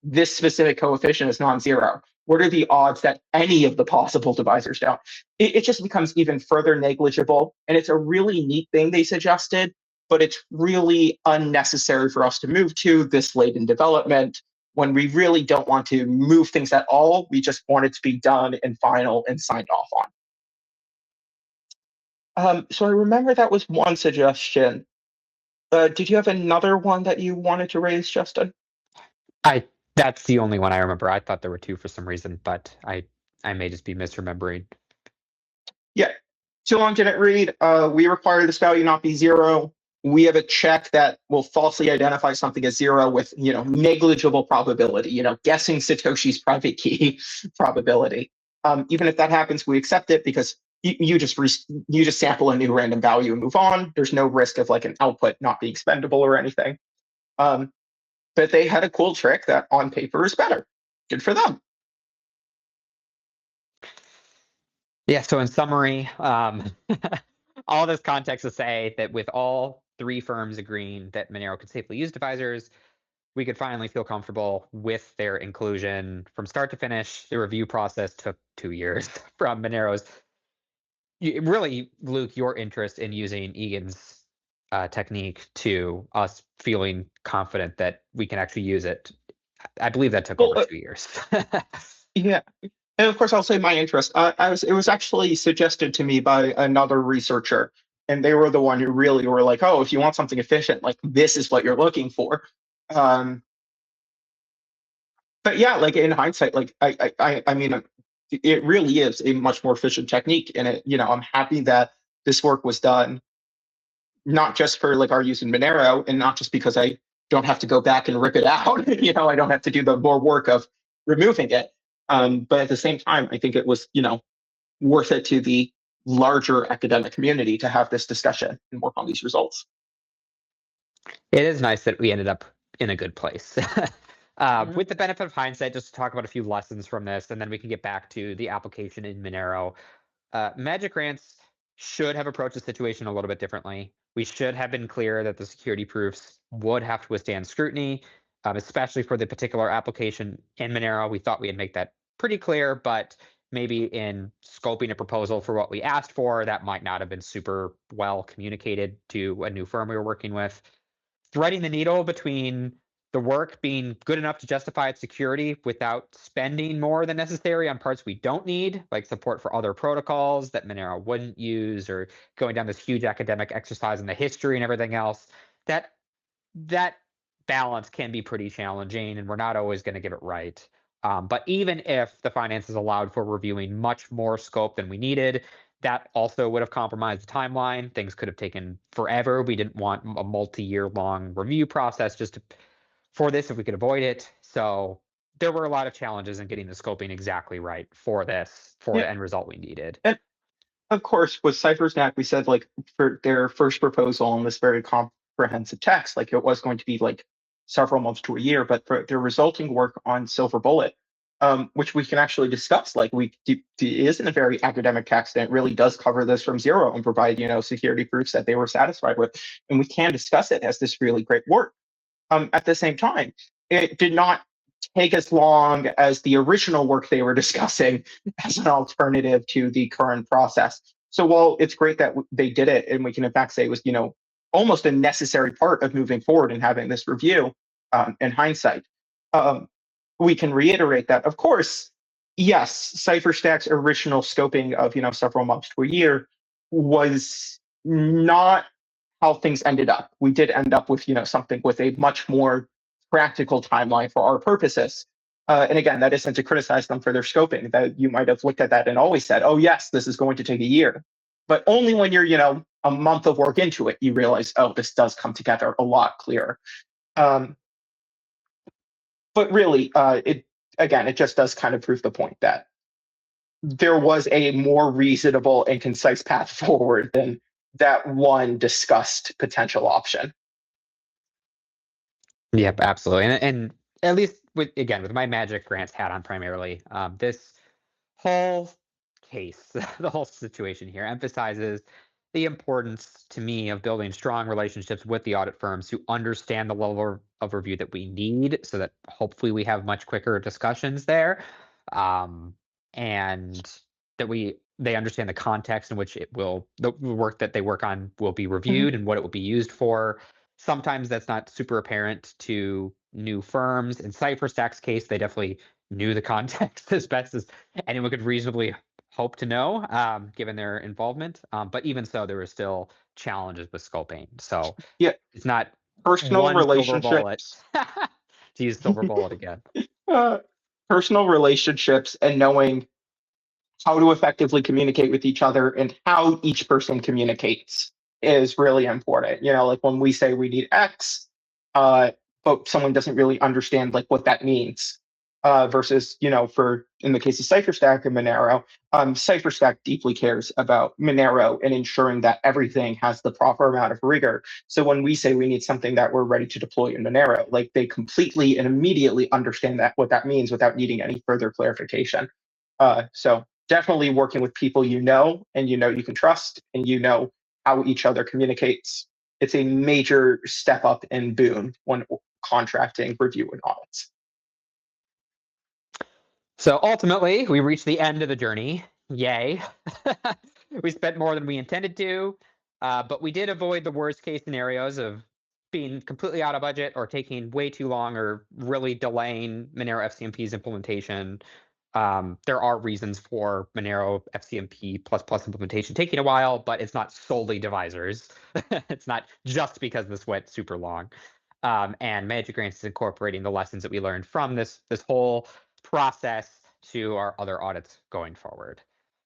this specific coefficient is non-zero, what are the odds that any of the possible divisors don't? It just becomes even further negligible. And it's a really neat thing they suggested, but it's really unnecessary for us to move to this late in development when we really don't want to move things at all. We just want it to be done and final and signed off on. So I remember that was one suggestion. Did you have another one that you wanted to raise, Justin?
That's the only one I remember. I thought there were two for some reason, but I may just be misremembering.
Yeah, too long didn't read. We require this value not be zero. We have a check that will falsely identify something as zero with negligible probability. Guessing Satoshi's private key probability. Even if that happens, we accept it because you just sample a new random value and move on. There's no risk of like an output not being spendable or anything. But they had a cool trick that on paper is better. Good for them.
Yeah, so in summary, all this context to say that with all three firms agreeing that Monero could safely use divisors, we could finally feel comfortable with their inclusion from start to finish. The review process took 2 years from Monero's. Really, Luke, your interest in using Eagen's technique to us feeling confident that we can actually use it. I believe that took over 2 years.
Yeah. And of course, I'll say my interest. It was actually suggested to me by another researcher, and they were the one who really were like, "Oh, if you want something efficient, like this is what you're looking for." But yeah, like in hindsight, like I mean, it really is a much more efficient technique, and I'm happy that this work was done, not just for like our use in Monero, and not just because I don't have to go back and rip it out. I don't have to do the more work of removing it. But at the same time, I think it was, worth it to the larger academic community to have this discussion and work on these results.
It is nice that we ended up in a good place. With the benefit of hindsight, just to talk about a few lessons from this, and then we can get back to the application in Monero. Magic Grants should have approached the situation a little bit differently. We should have been clear that the security proofs would have to withstand scrutiny, especially for the particular application in Monero. We thought we'd make that pretty clear, but maybe in scoping a proposal for what we asked for, that might not have been super well communicated to a new firm we were working with. Threading the needle between the work being good enough to justify its security without spending more than necessary on parts we don't need, like support for other protocols that Monero wouldn't use, or going down this huge academic exercise in the history and everything else, that balance can be pretty challenging, and we're not always going to get it right. But even if the finances allowed for reviewing much more scope than we needed, that also would have compromised the timeline. Things could have taken forever. We didn't want a multi-year long review process for this if we could avoid it. So there were a lot of challenges in getting the scoping exactly right for
Yeah,
the end result we needed.
and of course, with CipherStack, we said like for their first proposal on this very comprehensive text, like it was going to be like several months to a year, but for their resulting work on Silver Bullet, which we can actually discuss, like it isn't a very academic text, and it really does cover this from zero and provide security proofs that they were satisfied with, and we can discuss it as this really great work. At the same time, it did not take as long as the original work they were discussing as an alternative to the current process. So while it's great that they did it, and we can in fact say it was, almost a necessary part of moving forward and having this review, in hindsight, um, we can reiterate that, of course, yes, CipherStack's original scoping of, several months to a year was not how things ended up. We did end up with, something with a much more practical timeline for our purposes. And again, that isn't to criticize them for their scoping. That you might have looked at that and always said, "Oh yes, this is going to take a year," but only when you're, a month of work into it, you realize, "Oh, this does come together a lot clearer." Um, but really, it just does kind of prove the point that there was a more reasonable and concise path forward than that one discussed potential option.
Yep, absolutely. And at least with my magic grants hat on primarily, this whole case, the whole situation here emphasizes the importance to me of building strong relationships with the audit firms who understand the level of review that we need so that hopefully we have much quicker discussions there. Um, and that they understand the context in which the work that they work on will be
Mhm.
reviewed and what it will be used for. Sometimes that's not super apparent to new firms. In CipherStack's case, they definitely knew the context as best as anyone could reasonably hope to know, given their involvement. But even so, there were still challenges with scoping. So
Yeah,
it's not
personal
one silver bullet
relationships.
to use silver bullet again.
uh, Personal relationships and knowing how to effectively communicate with each other and how each person communicates is really important. Like when we say we need X, uh, but someone doesn't really understand like what that means. Versus, for in the case of CipherStack and Monero, CipherStack deeply cares about Monero and ensuring that everything has the proper amount of rigor. So when we say we need something that we're ready to deploy in Monero, like they completely and immediately understand that what that means without needing any further clarification. So definitely working with people and you can trust, and how each other communicates. It's a major step up and boon when contracting, review, and audits.
So ultimately, we reached the end of the journey. Yay. We spent more than we intended to, but we did avoid the worst case scenarios of being completely out of budget or taking way too long or really delaying Monero FCMP's implementation. There are reasons for Monero FCMP implementation taking a while, but it's not solely Divisors. It's not just because this went super long. And Magic Grants is incorporating the lessons that we learned from this whole process to our other audits going forward.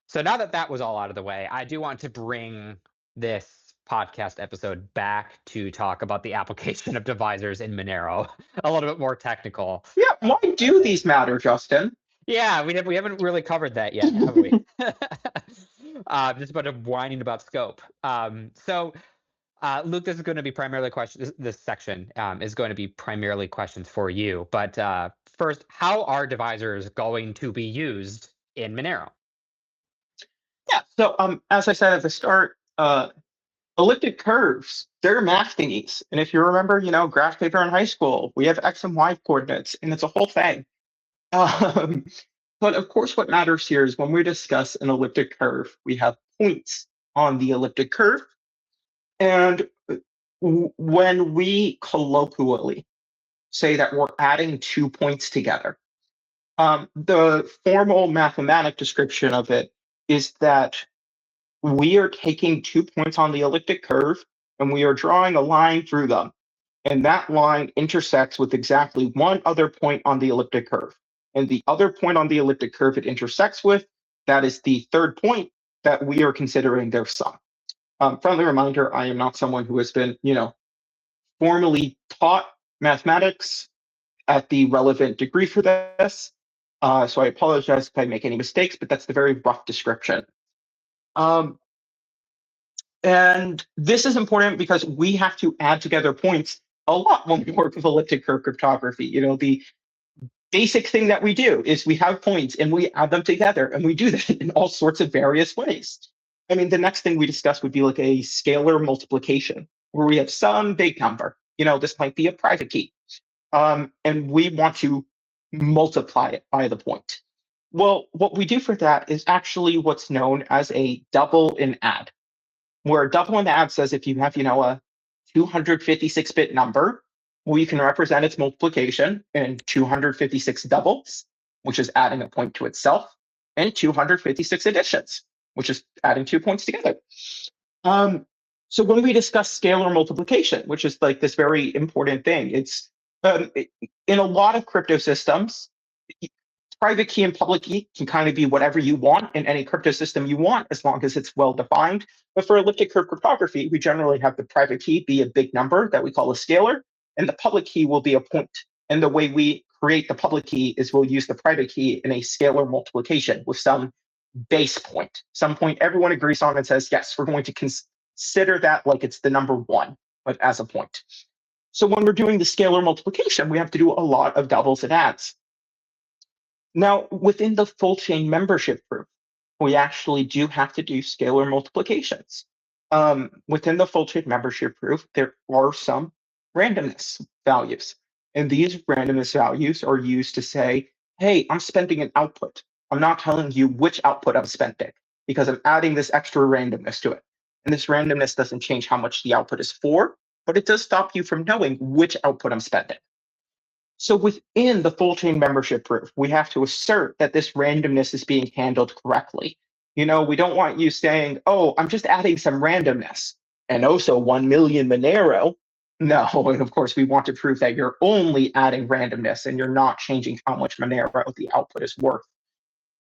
So now that was all out of the way, I do want to bring this podcast episode back to talk about the application of Divisors in Monero, a little bit more technical.
Yeah, why do these matter, Justin?
Yeah, we haven't really covered that yet, have we? Just a bunch of whining about scope. Luke, this is going to be primarily questions. This section is going to be primarily questions for you. But first, how are divisors going to be used in Monero?
Yeah. So as I said at the start, elliptic curves, they're math thingies. And if you remember, graph paper in high school, we have X and Y coordinates, and it's a whole thing. Um, but of course, what matters here is when we discuss an elliptic curve, we have points on the elliptic curve. And when we colloquially say that we're adding 2 points together, the formal mathematic description of it is that we are taking 2 points on the elliptic curve and we are drawing a line through them. And that line intersects with exactly one other point on the elliptic curve. And the other point on the elliptic curve it intersects with, that is the third point that we are considering their sum. Friendly reminder, I am not someone who has been, formally taught mathematics at the relevant degree for this. So I apologize if I make any mistakes, but that's the very rough description. And this is important because we have to add together points a lot when we work with elliptic curve cryptography. The basic thing that we do is we have points and we add them together, and we do that in all sorts of various ways. I mean, the next thing we discuss would be like a scalar multiplication, where we have some big number. This might be a private key. And we want to multiply it by the point. Well, what we do for that is actually what's known as a double and add, where a double and add says if you have, a 256-bit number, well, you can represent its multiplication in 256 doubles, which is adding a point to itself, and 256 additions, which is adding 2 points together. So when we discuss scalar multiplication, which is like this very important thing, it's in a lot of crypto systems, private key and public key can kind of be whatever you want in any crypto system you want, as long as it's well defined. But for elliptic curve cryptography, we generally have the private key be a big number that we call a scalar, and the public key will be a point. And the way we create the public key is we'll use the private key in a scalar multiplication with some base point, some point everyone agrees on and says, yes, we're going to consider that like it's the number 1, but as a point. So when we're doing the scalar multiplication, we have to do a lot of doubles and adds. Now, within the full chain membership proof, we actually do have to do scalar multiplications. Within the full chain membership proof, there are some randomness values. And these randomness values are used to say, hey, I'm spending an output. I'm not telling you which output I'm spending because I'm adding this extra randomness to it. And this randomness doesn't change how much the output is for, but it does stop you from knowing which output I'm spending. So within the full chain membership proof, we have to assert that this randomness is being handled correctly. We don't want you saying, oh, I'm just adding some randomness and also 1 million Monero. No, and of course, we want to prove that you're only adding randomness and you're not changing how much Monero the output is worth.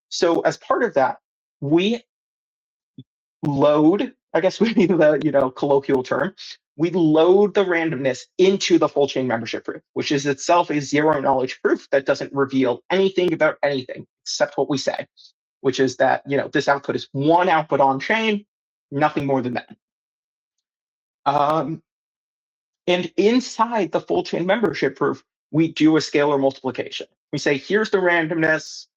So as part of that, we load, I guess we need the colloquial term, we load the randomness into the full chain membership proof, which is itself a zero knowledge proof that doesn't reveal anything about anything except what we say, which is that this output is one output on chain, nothing more than that. And inside the full chain membership proof, we do a scalar multiplication. We say, here's the randomness.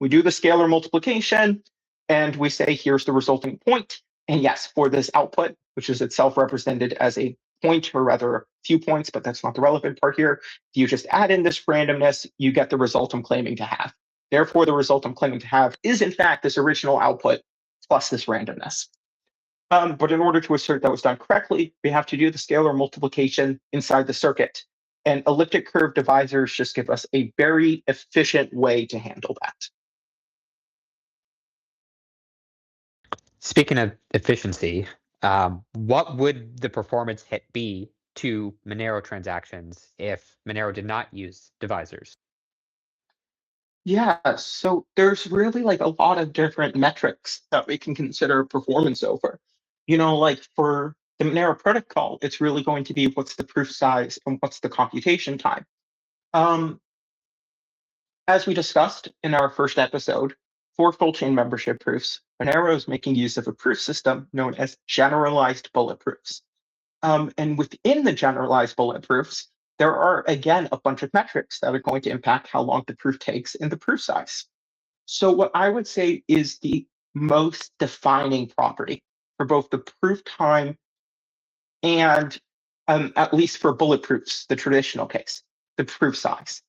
We do the scalar multiplication, and we say, here's the resulting point. And yes, for this output, which is itself represented as a point, or rather a few points, but that's not the relevant part here. If you just add in this randomness, you get the result I'm claiming to have. Therefore, the result I'm claiming to have is, in fact, this original output plus this randomness. But in order to assert that was done correctly, we have to do the scalar multiplication inside the circuit. And elliptic curve divisors just give us a very efficient way to handle that.
Speaking of efficiency, what would the performance hit be to Monero transactions if Monero did not use divisors?
Yeah, so there's really like a lot of different metrics that we can consider performance over. Like for the Monero protocol, it's really going to be what's the proof size and what's the computation time. As we discussed in our first episode, for full chain membership proofs, Monero is making use of a proof system known as generalized bullet proofs. And within the generalized bullet proofs, there are, again, a bunch of metrics that are going to impact how long the proof takes and the proof size. So what I would say is the most defining property for both the proof time and, at least for bullet proofs, the traditional case, the proof size,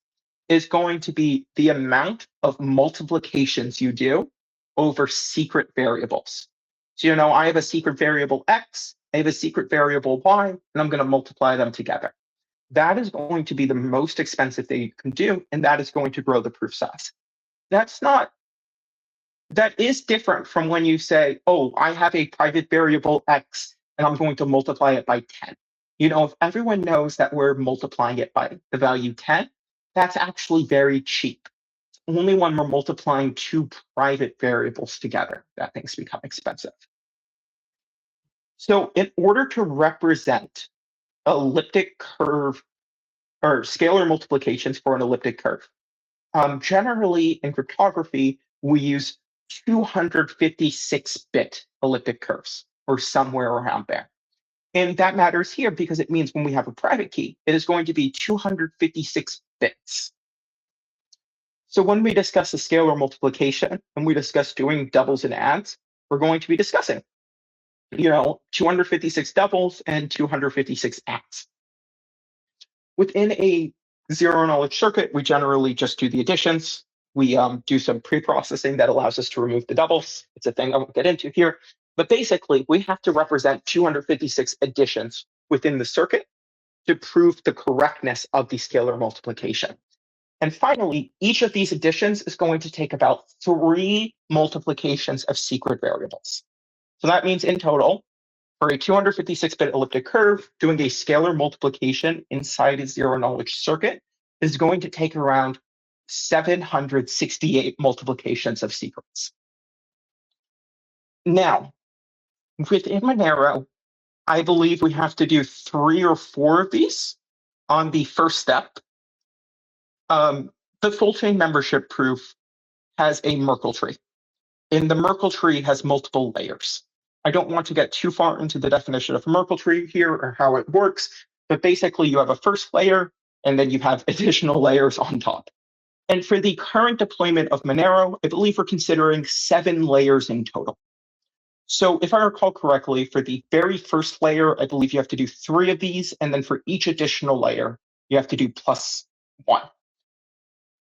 is going to be the amount of multiplications you do over secret variables. So, I have a secret variable X, I have a secret variable Y, and I'm going to multiply them together. That is going to be the most expensive thing you can do, and that is going to grow the proof size. That is different from when you say, oh, I have a private variable X, and I'm going to multiply it by 10. If everyone knows that we're multiplying it by the value 10, that's actually very cheap. It's only when we're multiplying two private variables together that things become expensive. So in order to represent elliptic curve, or scalar multiplications for an elliptic curve. Generally, in cryptography, we use 256-bit elliptic curves, or somewhere around there. And that matters here because it means when we have a private key, it is going to be 256 bits. So when we discuss the scalar multiplication and we discuss doing doubles and adds, we're going to be discussing, 256 doubles and 256 adds. Within a zero-knowledge circuit, we generally just do the additions. We do some pre-processing that allows us to remove the doubles. It's a thing I won't get into here. But basically, we have to represent 256 additions within the circuit to prove the correctness of the scalar multiplication. And finally, each of these additions is going to take about 3 multiplications of secret variables. So that means in total, for a 256-bit elliptic curve, doing a scalar multiplication inside a zero-knowledge circuit is going to take around 768 multiplications of secrets. Now, within Monero, I believe we have to do 3 or 4 of these on the first step. The full chain membership proof has a Merkle tree, and the Merkle tree has multiple layers. I don't want to get too far into the definition of a Merkle tree here or how it works, but basically you have a first layer, and then you have additional layers on top. And for the current deployment of Monero, I believe we're considering 7 layers in total. So if I recall correctly, for the very first layer, I believe you have to do 3 of these, and then for each additional layer, you have to do +1.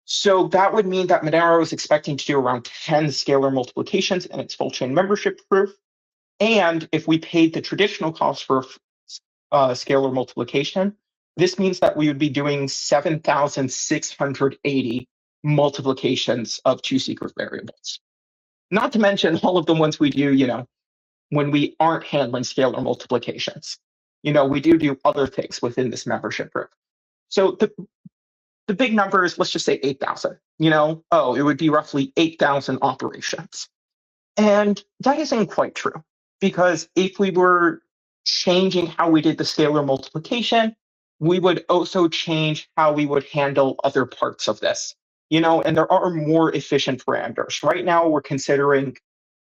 So that would mean that Monero is expecting to do around 10 scalar multiplications in its full chain membership proof. And if we paid the traditional cost for scalar multiplication, this means that we would be doing 7,680 multiplications of 2 secret variables. Not to mention all of the ones we do, when we aren't handling scalar multiplications. We do other things within this membership proof. So the big number is, let's just say 8,000. It would be roughly 8,000 operations. And that isn't quite true, because if we were changing how we did the scalar multiplication, we would also change how we would handle other parts of this. And there are more efficient parameters. Right now, we're considering,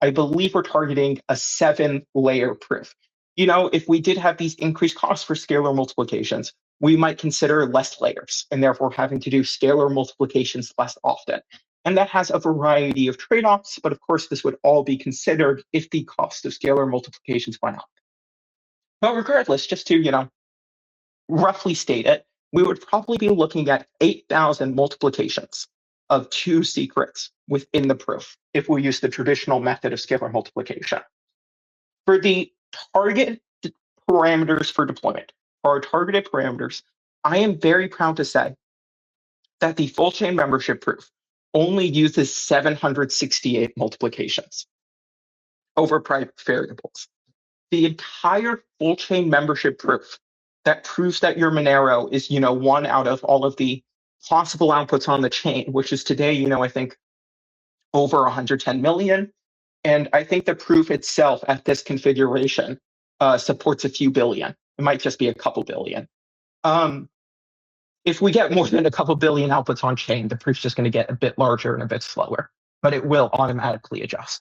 I believe we're targeting a 7-layer proof. If we did have these increased costs for scalar multiplications, we might consider less layers, and therefore having to do scalar multiplications less often. And that has a variety of trade-offs, but of course, this would all be considered if the cost of scalar multiplications went up. But regardless, just to, roughly state it, we would probably be looking at 8,000 multiplications of 2 secrets within the proof if we use the traditional method of scalar multiplication. For the target parameters for deployment, for our targeted parameters, I am very proud to say that the full chain membership proof only uses 768 multiplications over private variables. The entire full chain membership proof that proves that your Monero is, one out of all of the possible outputs on the chain, which is today, I think over 110 million. And I think the proof itself at this configuration supports a few billion. It might just be a couple billion. If we get more than a couple billion outputs on chain, the proof's just going to get a bit larger and a bit slower, but it will automatically adjust.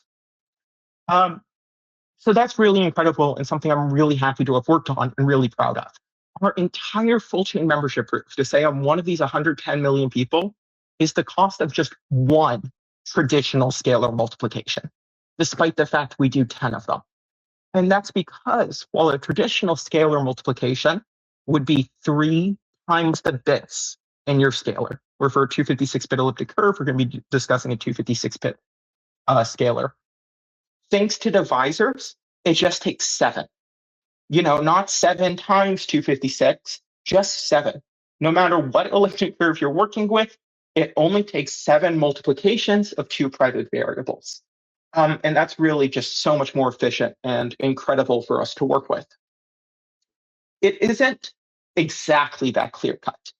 So that's really incredible and something I'm really happy to have worked on and really proud of. Our entire full chain membership proof, to say I'm one of these 110 million people, is the cost of just one traditional scalar multiplication, despite the fact we do 10 of them. And that's because while a traditional scalar multiplication would be 3 times the bits in your scalar, where for a 256-bit elliptic curve, we're going to be discussing a 256-bit scalar. Thanks to divisors, it just takes 7. Not 7 times 256, just 7. No matter what elliptic curve you're working with, it only takes 7 multiplications of 2 private variables. And that's really just so much more efficient and incredible for us to work with. It isn't exactly that clear-cut,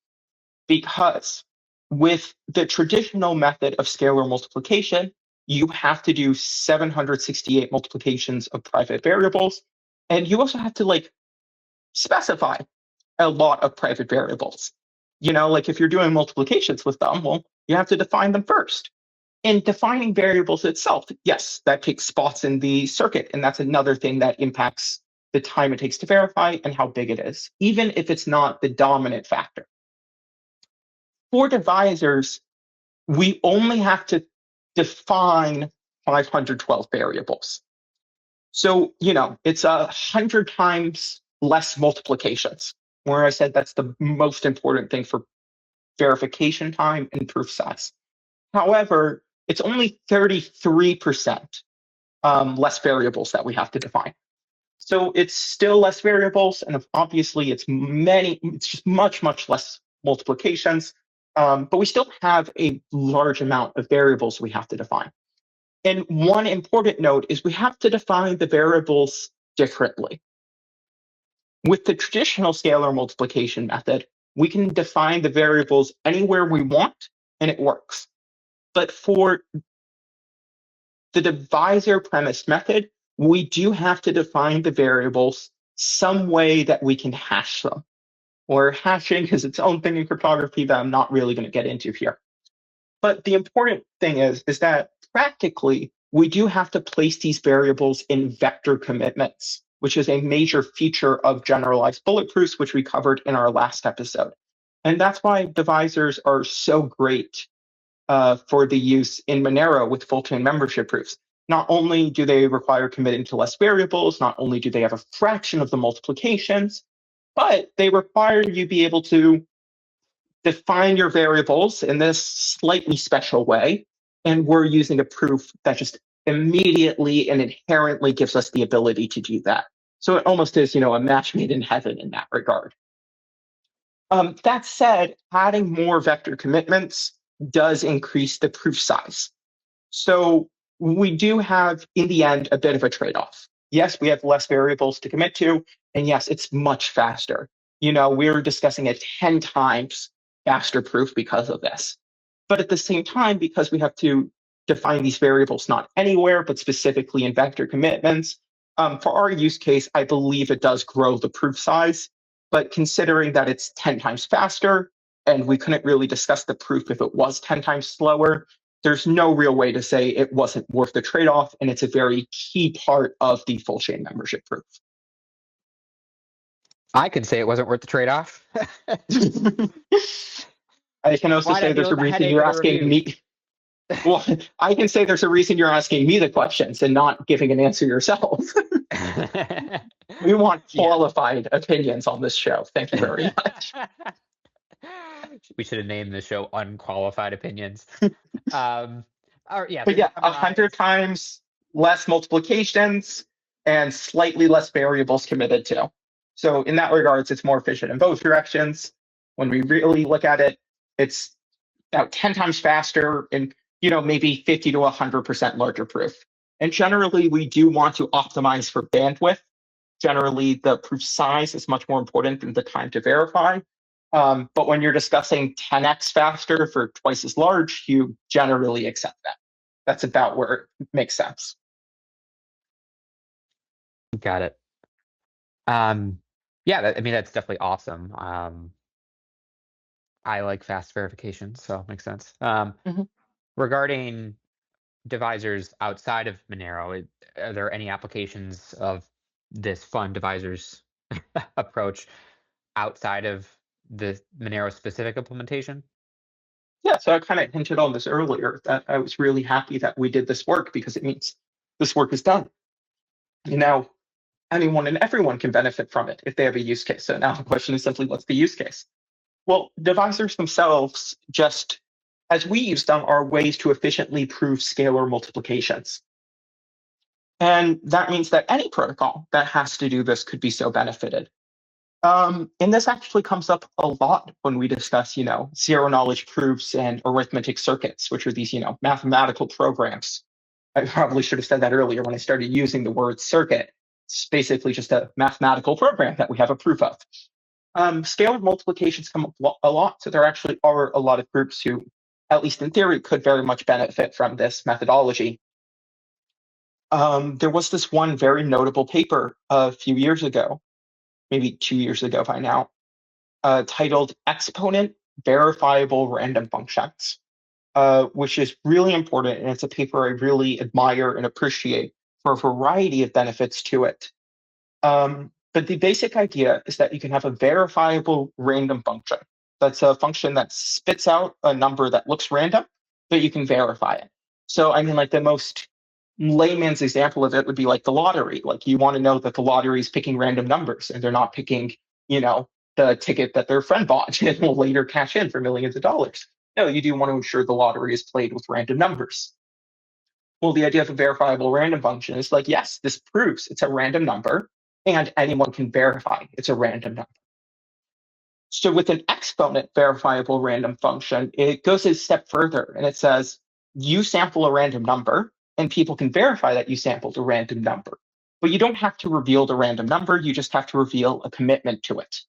because with the traditional method of scalar multiplication, you have to do 768 multiplications of private variables, and you also have to specify a lot of private variables. like if you're doing multiplications with them, well, you have to define them first. In defining variables itself, yes, that takes spots in the circuit, and that's another thing that impacts the time it takes to verify and how big it is, even if it's not the dominant factor. For divisors, we only have to define 512 variables. So, it's 100 times less multiplications, where I said that's the most important thing for verification time and proof size. However, it's only 33% less variables that we have to define. So it's still less variables, and obviously it's just much, much less multiplications, but we still have a large amount of variables we have to define. And one important note is we have to define the variables differently. With the traditional scalar multiplication method, we can define the variables anywhere we want, and it works. But for the divisor premised method, we do have to define the variables some way that we can hash them. Or hashing is its own thing in cryptography that I'm not really going to get into here. But the important thing is that practically, we do have to place these variables in vector commitments, which is a major feature of generalized bulletproofs, which we covered in our last episode. And that's why divisors are so great for the use in Monero with full chain membership proofs. Not only do they require committing to less variables, not only do they have a fraction of the multiplications, but they require you be able to define your variables in this slightly special way. And we're using a proof that just immediately and inherently gives us the ability to do that. So it almost is, a match made in heaven in that regard. That said, adding more vector commitments does increase the proof size. So we do have, in the end, a bit of a trade-off. Yes, we have less variables to commit to, and yes, it's much faster. We're discussing a 10 times faster proof because of this. But at the same time, because we have to define these variables not anywhere, but specifically in vector commitments, for our use case, I believe it does grow the proof size. But considering that it's 10 times faster, and we couldn't really discuss the proof if it was 10 times slower, there's no real way to say it wasn't worth the trade-off, and it's a very key part of the full chain membership proof.
I could say it wasn't worth the trade-off.
I can also say there's a reason you're asking me. Well, I can say there's a reason you're asking me the questions and not giving an answer yourself. We want qualified opinions on this show. Thank you very much.
We should have named the show Unqualified Opinions.
But yeah, 100 times less multiplications and slightly less variables committed to. So in that regards, it's more efficient in both directions. When we really look at it, it's about 10 times faster and maybe 50 to 100% larger proof. And generally, we do want to optimize for bandwidth. Generally, the proof size is much more important than the time to verify. But when you're discussing 10x faster for twice as large, you generally accept that. That's about where it makes sense.
Got it. That's definitely awesome. I like fast verification, so it makes sense. Regarding divisors outside of Monero, are there any applications of this fun divisors approach outside of the Monero specific implementation?
Yeah, so I kind of hinted on this earlier, that I was really happy that we did this work because it means this work is done. Now, anyone and everyone can benefit from it if they have a use case. So now the question is simply, what's the use case? Well, divisors themselves, just as we use them, are ways to efficiently prove scalar multiplications. And that means that any protocol that has to do this could be so benefited. And this actually comes up a lot when we discuss, zero knowledge proofs and arithmetic circuits, which are these, mathematical programs. I probably should have said that earlier when I started using the word circuit. It's basically just a mathematical program that we have a proof of. Scalar multiplications come up a lot, so there actually are a lot of groups who, at least in theory, could very much benefit from this methodology. There was this one very notable paper a few years ago, maybe 2 years ago by now, titled Exponent verifiable random functions, which is really important. And it's a paper I really admire and appreciate for a variety of benefits to it. But the basic idea is that you can have a verifiable random function. That's a function that spits out a number that looks random, but you can verify it. So, I mean, like the most layman's example of it would be like the lottery. Like you want to know that the lottery is picking random numbers and they're not picking, the ticket that their friend bought and will later cash in for millions of dollars. No, you do want to ensure the lottery is played with random numbers. Well, the idea of a verifiable random function is like, yes, this proves it's a random number and anyone can verify it's a random number. So with an exponent verifiable random function, it goes a step further and it says, you sample a random number and people can verify that you sampled a random number. But you don't have to reveal the random number, you just have to reveal a commitment to it.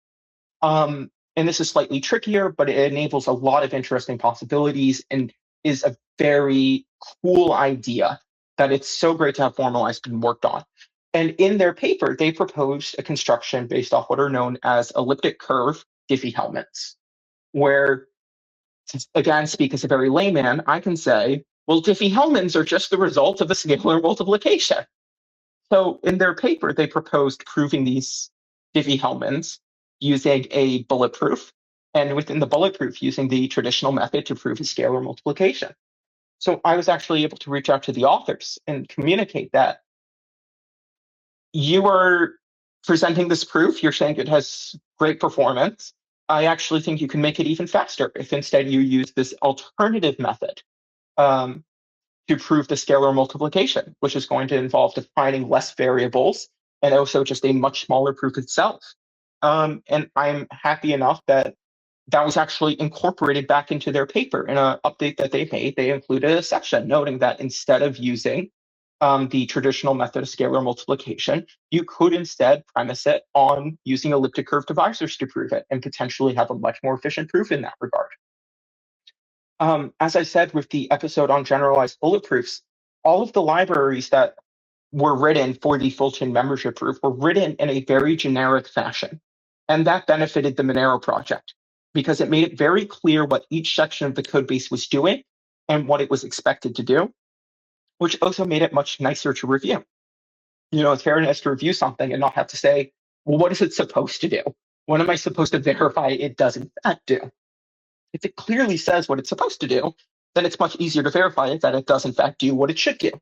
And this is slightly trickier, but it enables a lot of interesting possibilities and is a very cool idea that it's so great to have formalized and worked on. And in their paper, they proposed a construction based off what are known as elliptic curve Diffie-Hellmans, where, again, speak as a very layman, I can say, well, Diffie-Hellmans are just the result of a scalar multiplication. So in their paper, they proposed proving these Diffie-Hellmans using a bullet proof, and within the bullet proof, using the traditional method to prove a scalar multiplication. So I was actually able to reach out to the authors and communicate that you are presenting this proof, you're saying it has great performance. I actually think you can make it even faster if instead you use this alternative method to prove the scalar multiplication, which is going to involve defining less variables and also just a much smaller proof itself. And I'm happy enough that that was actually incorporated back into their paper. In an update that they made, they included a section noting that instead of using the traditional method of scalar multiplication, you could instead premise it on using elliptic curve divisors to prove it and potentially have a much more efficient proof in that regard. As I said with the episode on generalized bullet proofs, all of the libraries that were written for the full chain membership proof were written in a very generic fashion. And that benefited the Monero project because it made it very clear what each section of the code base was doing and what it was expected to do, which also made it much nicer to review. It's very nice to review something and not have to say, well, what is it supposed to do? What am I supposed to verify it does in fact do? If it clearly says what it's supposed to do, then it's much easier to verify it that it does in fact do what it should do.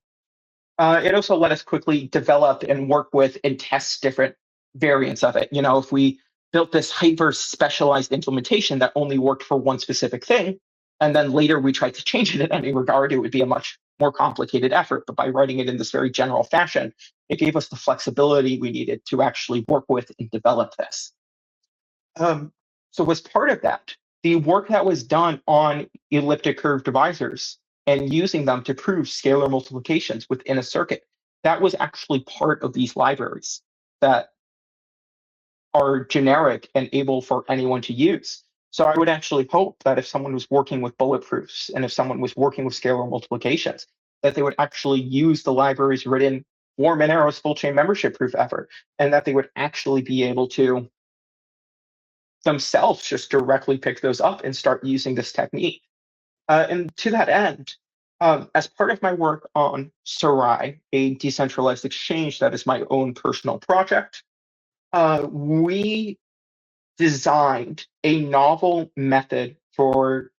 It also let us quickly develop and work with and test different variants of it. If we built this hyper specialized implementation that only worked for one specific thing, and then later we tried to change it in any regard, it would be a much more complicated effort. But by writing it in this very general fashion, it gave us the flexibility we needed to actually work with and develop this. So as part of that, the work that was done on elliptic curve divisors and using them to prove scalar multiplications within a circuit, that was actually part of these libraries that are generic and able for anyone to use. So I would actually hope that if someone was working with bullet proofs and if someone was working with scalar multiplications, that they would actually use the libraries written for Monero's full chain membership proof effort, and that they would actually be able to themselves just directly pick those up and start using this technique. And to that end, as part of my work on Sarai, a decentralized exchange that is my own personal project, we designed a novel method for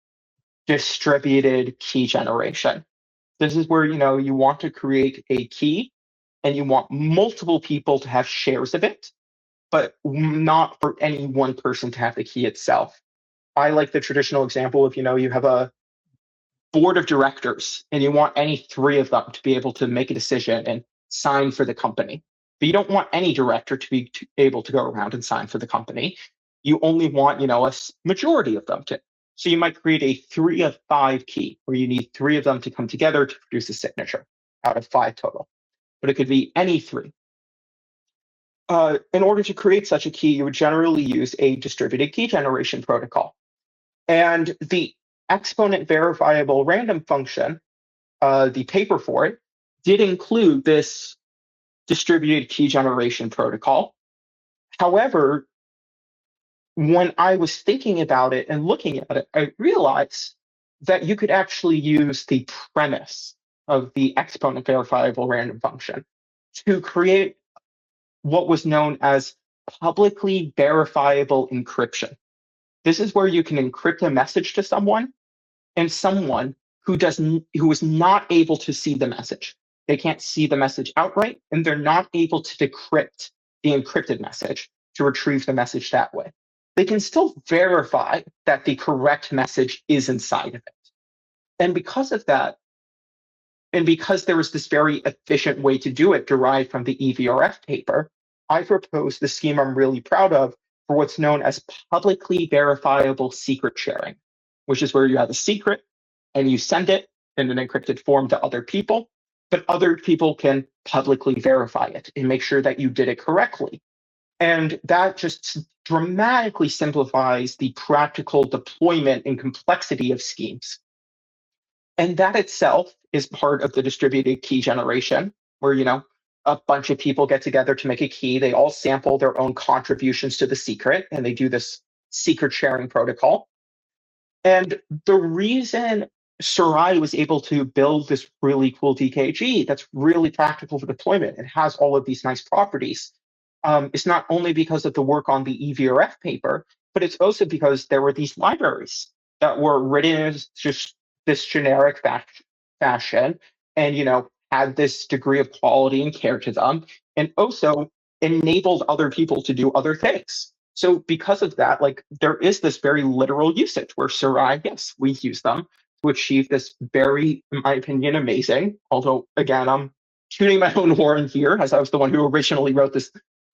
distributed key generation. This is where you want to create a key and you want multiple people to have shares of it, but not for any one person to have the key itself. I like the traditional example of you have a board of directors and you want any three of them to be able to make a decision and sign for the company. But you don't want any director to be able to go around and sign for the company. You only want, a majority of them to. So you might create a 3 of 5 key where you need 3 of them to come together to produce a signature out of 5 total. But it could be any 3. In order to create such a key, you would generally use a distributed key generation protocol. And the exponent verifiable random function, the paper for it, did include this distributed key generation protocol. However, when I was thinking about it and looking at it, I realized that you could actually use the premise of the exponent verifiable random function to create what was known as publicly verifiable encryption. This is where you can encrypt a message to someone, and someone who is not able to see the message. They can't see the message outright, and they're not able to decrypt the encrypted message to retrieve the message that way. They can still verify that the correct message is inside of it. And because of that, and because there was this very efficient way to do it derived from the EVRF paper, I proposed the scheme I'm really proud of for what's known as publicly verifiable secret sharing, which is where you have a secret and you send it in an encrypted form to other people, but other people can publicly verify it and make sure that you did it correctly. And that just dramatically simplifies the practical deployment and complexity of schemes. And that itself is part of the distributed key generation, where, a bunch of people get together to make a key. They all sample their own contributions to the secret, and they do this secret sharing protocol. And the reason Sarai was able to build this really cool DKG that's really practical for deployment and has all of these nice properties is not only because of the work on the EVRF paper, but it's also because there were these libraries that were written as just this generic fashion and, had this degree of quality and care to them, and also enabled other people to do other things. So because of that, there is this very literal usage where Sarai, yes, we use them to achieve this very, in my opinion, amazing, although again, I'm tooting my own horn here as I was the one who originally wrote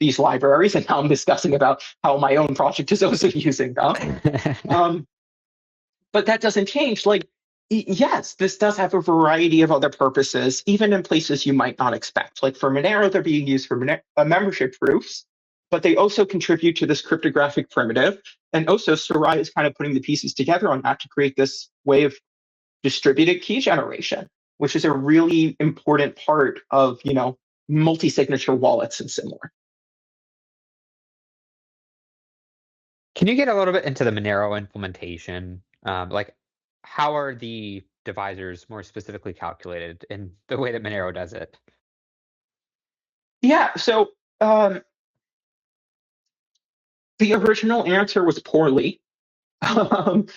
these libraries, and now I'm discussing about how my own project is also using them. But that doesn't change. Yes, this does have a variety of other purposes, even in places you might not expect. Like for Monero, they're being used for membership proofs, but they also contribute to this cryptographic primitive. And also Sarai is kind of putting the pieces together on that to create this way of distributed key generation, which is a really important part of, multi-signature wallets and similar.
Can you get a little bit into the Monero implementation? How are the divisors more specifically calculated in the way that Monero does it?
Yeah, so the original answer was poorly. Calculating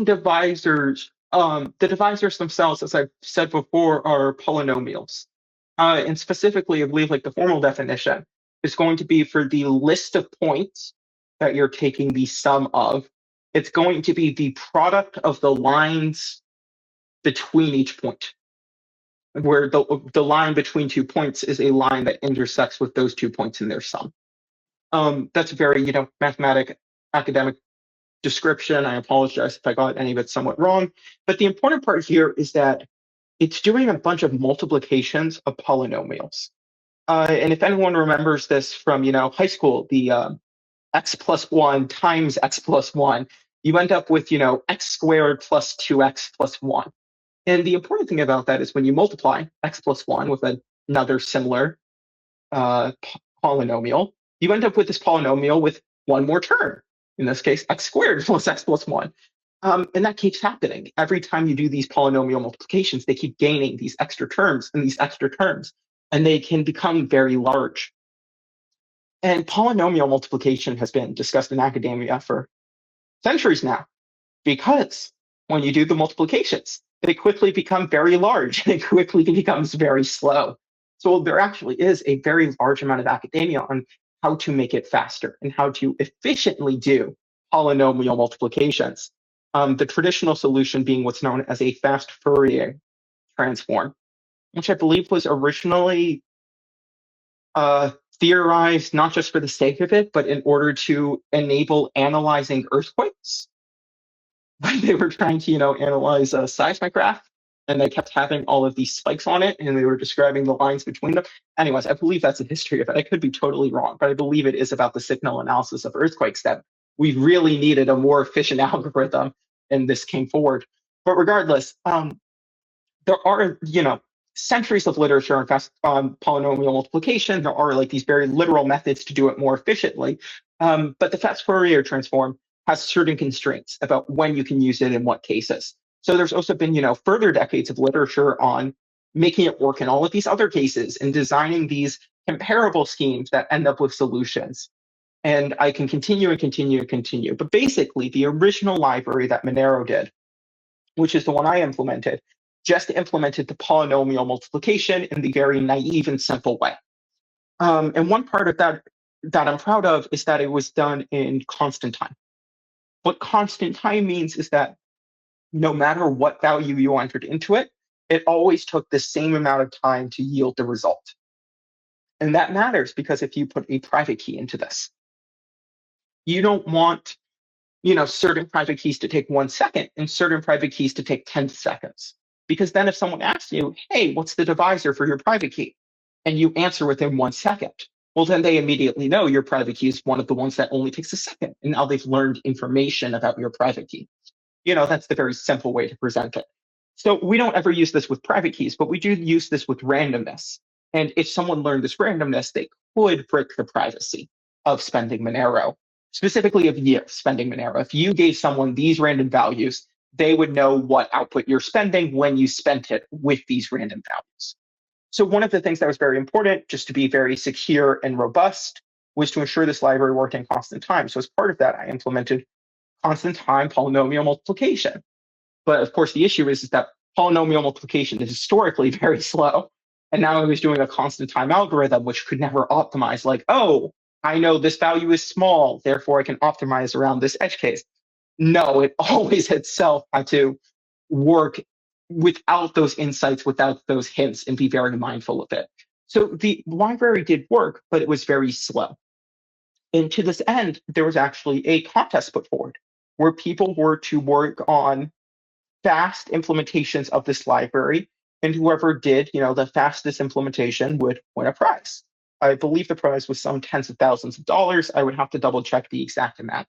divisors, the divisors themselves, as I've said before, are polynomials. And specifically, I believe the formal definition is going to be for the list of points that you're taking the sum of. It's going to be the product of the lines between each point, where the line between 2 points is a line that intersects with those 2 points in their sum. That's a very, mathematic, academic description. I apologize if I got any of it somewhat wrong. But the important part here is that it's doing a bunch of multiplications of polynomials. And if anyone remembers this from, high school, the x plus 1 times x plus 1, you end up with, x squared plus 2x plus 1. And the important thing about that is when you multiply x plus 1 with another similar polynomial, you end up with this polynomial with one more term. In this case, x squared plus x plus 1. And that keeps happening. Every time you do these polynomial multiplications, they keep gaining these extra terms and these extra terms, and they can become very large. And polynomial multiplication has been discussed in academia for centuries now, because when you do the multiplications, they quickly become very large and it quickly becomes very slow. So there actually is a very large amount of academia on how to make it faster and how to efficiently do polynomial multiplications. The traditional solution being what's known as a fast Fourier transform, which I believe was originally theorized not just for the sake of it, but in order to enable analyzing earthquakes. When they were trying to, analyze a seismograph, and they kept having all of these spikes on it, and they were describing the lines between them. Anyways, I believe that's the history of it. I could be totally wrong, but I believe it is about the signal analysis of earthquakes that we really needed a more efficient algorithm, and this came forward. But regardless, there are, centuries of literature on polynomial multiplication. There are like these very literal methods to do it more efficiently. But the fast Fourier transform has certain constraints about when you can use it in what cases. So there's also been, further decades of literature on making it work in all of these other cases and designing these comparable schemes that end up with solutions. And I can continue and continue and continue. But basically, the original library that Monero did, which is the one I implemented, just implemented the polynomial multiplication in the very naive and simple way. And one part of that I'm proud of is that it was done in constant time. What constant time means is that no matter what value you entered into it, it always took the same amount of time to yield the result. And that matters because if you put a private key into this, you don't want certain private keys to take 1 second and certain private keys to take 10 seconds. Because then if someone asks you, hey, what's the divisor for your private key? And you answer within 1 second, well, then they immediately know your private key is one of the ones that only takes a second. And now they've learned information about your private key. That's the very simple way to present it. So we don't ever use this with private keys, but we do use this with randomness. And if someone learned this randomness, they could break the privacy of spending Monero, specifically of spending Monero. If you gave someone these random values, they would know what output you're spending when you spent it with these random values. So one of the things that was very important, just to be very secure and robust, was to ensure this library worked in constant time. So as part of that, I implemented constant time polynomial multiplication. But of course, the issue is that polynomial multiplication is historically very slow. And now I was doing a constant time algorithm, which could never optimize like, oh, I know this value is small, therefore I can optimize around this edge case. No, it always itself had to work without those insights, without those hints, and be very mindful of it. So the library did work, but it was very slow. And to this end, there was actually a contest put forward where people were to work on fast implementations of this library, and whoever did, the fastest implementation would win a prize. I believe the prize was some tens of thousands of dollars. I would have to double check the exact amount.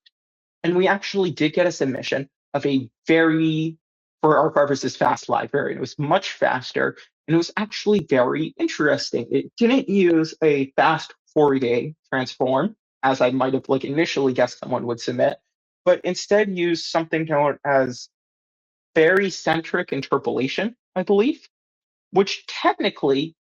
And we actually did get a submission of a very, for our purposes, fast library. It was much faster, and it was actually very interesting. It didn't use a fast Fourier transform, as I might have initially guessed someone would submit, but instead used something known as barycentric interpolation, I believe, which technically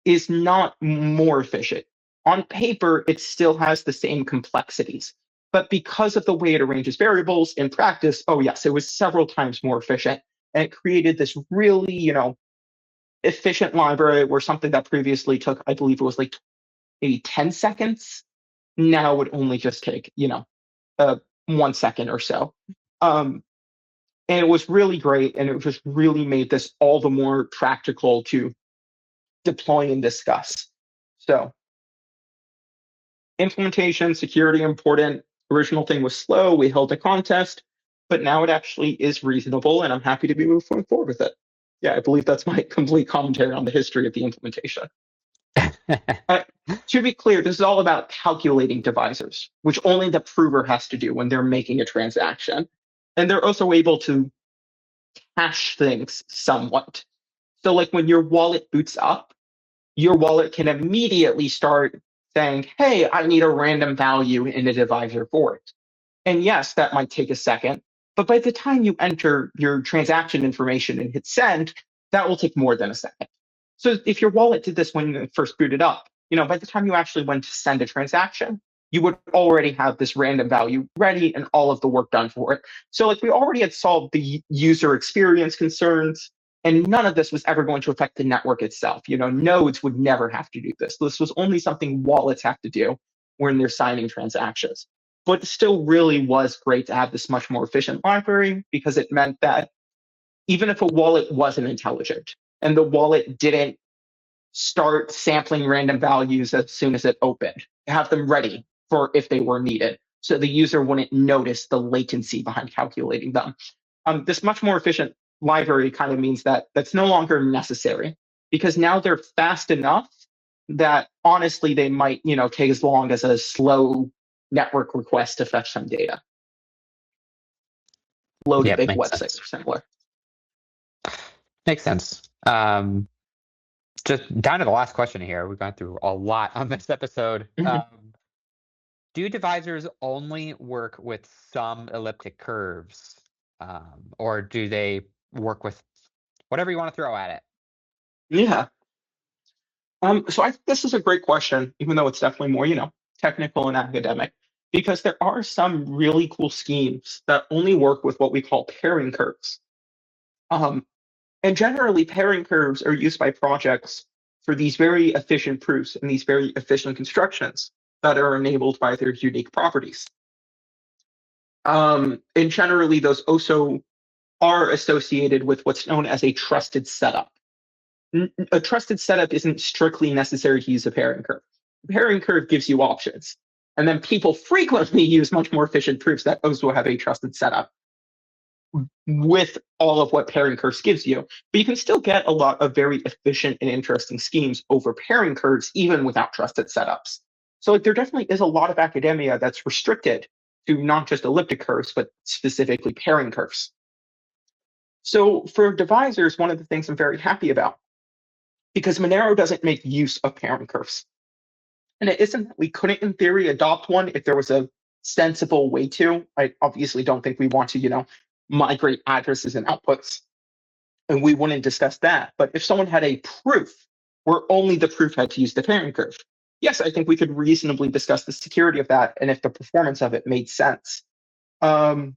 is not more efficient. On paper, it still has the same complexities. But because of the way it arranges variables in practice, oh yes, it was several times more efficient. And it created this really, efficient library where something that previously took, I believe it was maybe 10 seconds, now would only just take, 1 second or so. And it was really great, and it just really made this all the more practical to deploy and discuss. So implementation, security important. Original thing was slow. We held a contest, but now it actually is reasonable, and I'm happy to be moving forward with it. Yeah, I believe that's my complete commentary on the history of the implementation. To be clear, this is all about calculating divisors, which only the prover has to do when they're making a transaction. And they're also able to cache things somewhat. So when your wallet boots up, your wallet can immediately start saying, hey, I need a random value in a divisor for it. And yes, that might take a second, but by the time you enter your transaction information and hit send, that will take more than a second. So if your wallet did this when it first booted up, by the time you actually went to send a transaction, you would already have this random value ready and all of the work done for it. So we already had solved the user experience concerns, and none of this was ever going to affect the network itself. Nodes would never have to do this. This was only something wallets have to do when they're signing transactions. But it still really was great to have this much more efficient library, because it meant that even if a wallet wasn't intelligent and the wallet didn't start sampling random values as soon as it opened, have them ready for if they were needed, so the user wouldn't notice the latency behind calculating them. This much more efficient library kind of means that that's no longer necessary, because now they're fast enough that honestly they might take as long as a slow network request to fetch some data. Load a big website or similar.
Makes sense. Just down to the last question here. We've gone through a lot on this episode. Do divisors only work with some elliptic curves, or do they work with whatever you want to throw at it?
Yeah. So I think this is a great question, even though it's definitely more, technical and academic, because there are some really cool schemes that only work with what we call pairing curves. And generally, pairing curves are used by projects for these very efficient proofs and these very efficient constructions that are enabled by their unique properties. And generally, those also are associated with what's known as a trusted setup. A trusted setup isn't strictly necessary to use a pairing curve. A pairing curve gives you options. And then people frequently use much more efficient proofs that also have a trusted setup with all of what pairing curves gives you. But you can still get a lot of very efficient and interesting schemes over pairing curves, even without trusted setups. So there definitely is a lot of academia that's restricted to not just elliptic curves, but specifically pairing curves. So for divisors, one of the things I'm very happy about, because Monero doesn't make use of pairing curves. And it isn't that we couldn't, in theory, adopt one if there was a sensible way to. I obviously don't think we want to, migrate addresses and outputs, and we wouldn't discuss that. But if someone had a proof where only the proof had to use the pairing curve, yes, I think we could reasonably discuss the security of that and if the performance of it made sense. And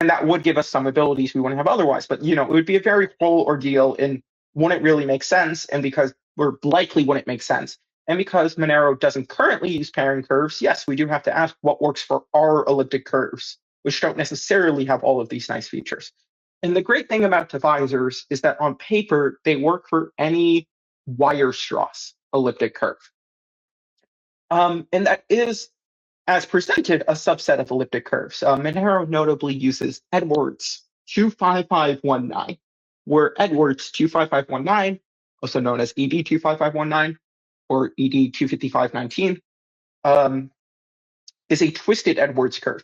that would give us some abilities we wouldn't have otherwise. But, it would be a very whole ordeal and wouldn't really make sense. And because we're likely wouldn't make sense. And because Monero doesn't currently use pairing curves, yes, we do have to ask what works for our elliptic curves, which don't necessarily have all of these nice features. And the great thing about divisors is that on paper, they work for any Weierstrass elliptic curve. And that is, as presented, a subset of elliptic curves. Monero notably uses Edwards 25519, where Edwards 25519, also known as ED25519 or ED25519, is a twisted Edwards curve.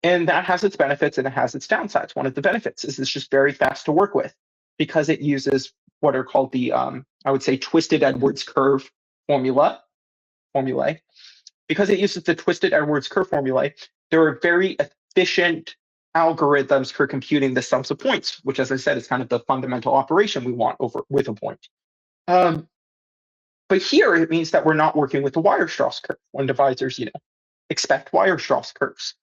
And that has its benefits and it has its downsides. One of the benefits is it's just very fast to work with because it uses what are called the, I would say, twisted Edwards curve formulae. Because it uses the twisted Edwards curve formulae, there are very efficient algorithms for computing the sums of points, which, as I said, is kind of the fundamental operation we want over with a point. But here it means that we're not working with the Weierstrass curve when divisors, expect Weierstrass curves.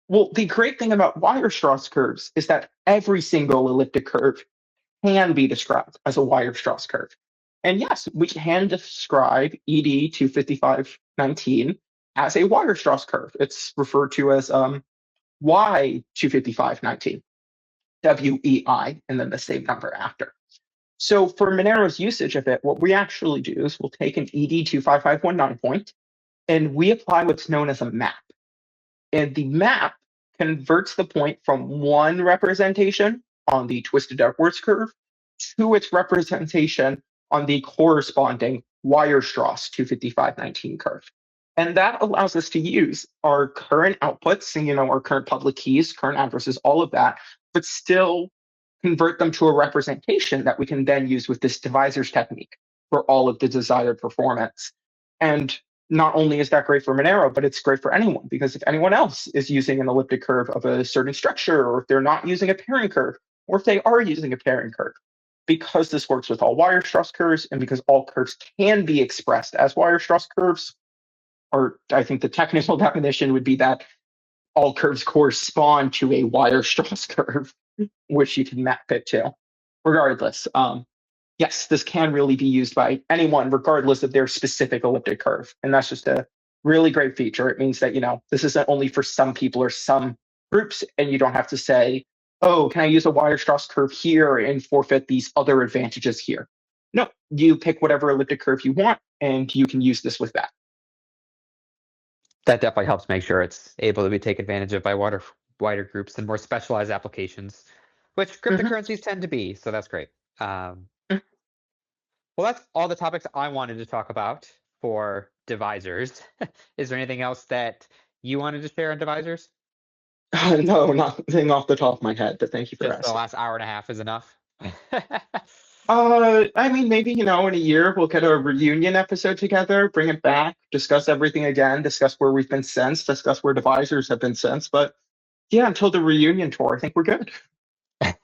Well, the great thing about Weierstrass curves is that every single elliptic curve can be described as a Weierstrass curve. And yes, we can describe ED25519 as a Weierstrass curve. It's referred to as Y25519, WEI, and then the same number after. So for Monero's usage of it, what we actually do is we'll take an ED25519 point, and we apply what's known as a map. And the map converts the point from one representation on the twisted Edwards curve to its representation on the corresponding Weierstrass 25519 curve. And that allows us to use our current outputs and, our current public keys, current addresses, all of that, but still convert them to a representation that we can then use with this divisors technique for all of the desired performance. And not only is that great for Monero, but it's great for anyone, because if anyone else is using an elliptic curve of a certain structure, or if they're not using a pairing curve, or if they are using a pairing curve, because this works with all Weierstrass curves, and because all curves can be expressed as Weierstrass curves, or I think the technical definition would be that all curves correspond to a Weierstrass curve, which you can map it to. Regardless, yes, this can really be used by anyone, regardless of their specific elliptic curve. And that's just a really great feature. It means that, this isn't only for some people or some groups, and you don't have to say, oh, can I use a Weierstrass curve here and forfeit these other advantages here? No, you pick whatever elliptic curve you want, and you can use this with that.
That definitely helps make sure it's able to be taken advantage of by wider groups and more specialized applications, which cryptocurrencies tend to be. So that's great. Well, that's all the topics I wanted to talk about for divisors. Is there anything else that you wanted to share on divisors?
No, nothing off the top of my head, but thank you for
Just
asking.
the last hour and a half is enough.
I mean, maybe, in a year we'll get a reunion episode together, bring it back, discuss everything again, discuss where we've been since, discuss where Divisors have been since. But yeah, until the reunion tour, I think we're good.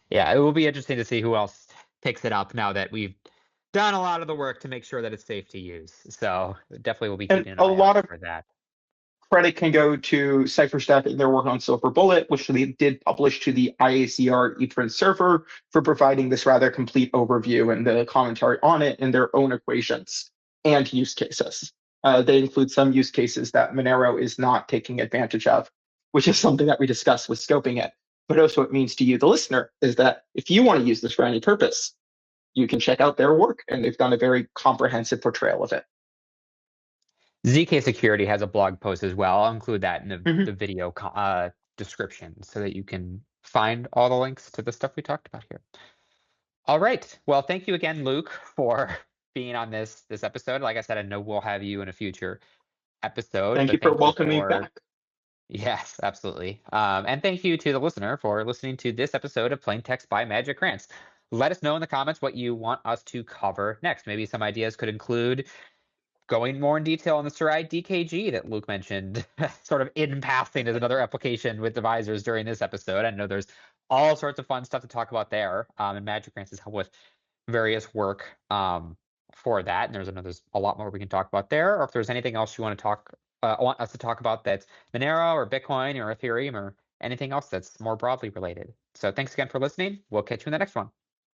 Yeah, it will be interesting to see who else picks it up now that we've done a lot of the work to make sure that it's safe to use. So definitely we'll be
And
keeping an
a
eye out
lot of
for that.
credit can go to CipherStep in their work on Silver Bullet, which they did publish to the IACR ePrint server for providing this rather complete overview and the commentary on it in their own equations and use cases. They include some use cases that Monero is not taking advantage of, which is something that we discussed with scoping it. But also, it means to you, the listener, is that if you want to use this for any purpose, you can check out their work, and they've done a very comprehensive portrayal of it.
ZK Security has a blog post as well. I'll include that in the
Mhm.
video description so that you can find all the links to the stuff we talked about here. All right. Well, thank you again, Luke, for being on this episode. Like I said, I know we'll have you in a future episode,
Thank you
but
for
thank you
welcoming me
for
back.
yes, absolutely. And thank you to the listener for listening to this episode of Plain Text by Magic Grants. Let us know in the comments what you want us to cover next. Maybe some ideas could include going more in detail on the Sarai DKG that Luke mentioned, sort of in passing as another application with Divisors during this episode. I know there's all sorts of fun stuff to talk about there. And Magic Grants has helped with various work for that. And there's a lot more we can talk about there. Or if there's anything else you want us to talk about that's Monero or Bitcoin or Ethereum or anything else that's more broadly related. So thanks again for listening. We'll catch you in the next one.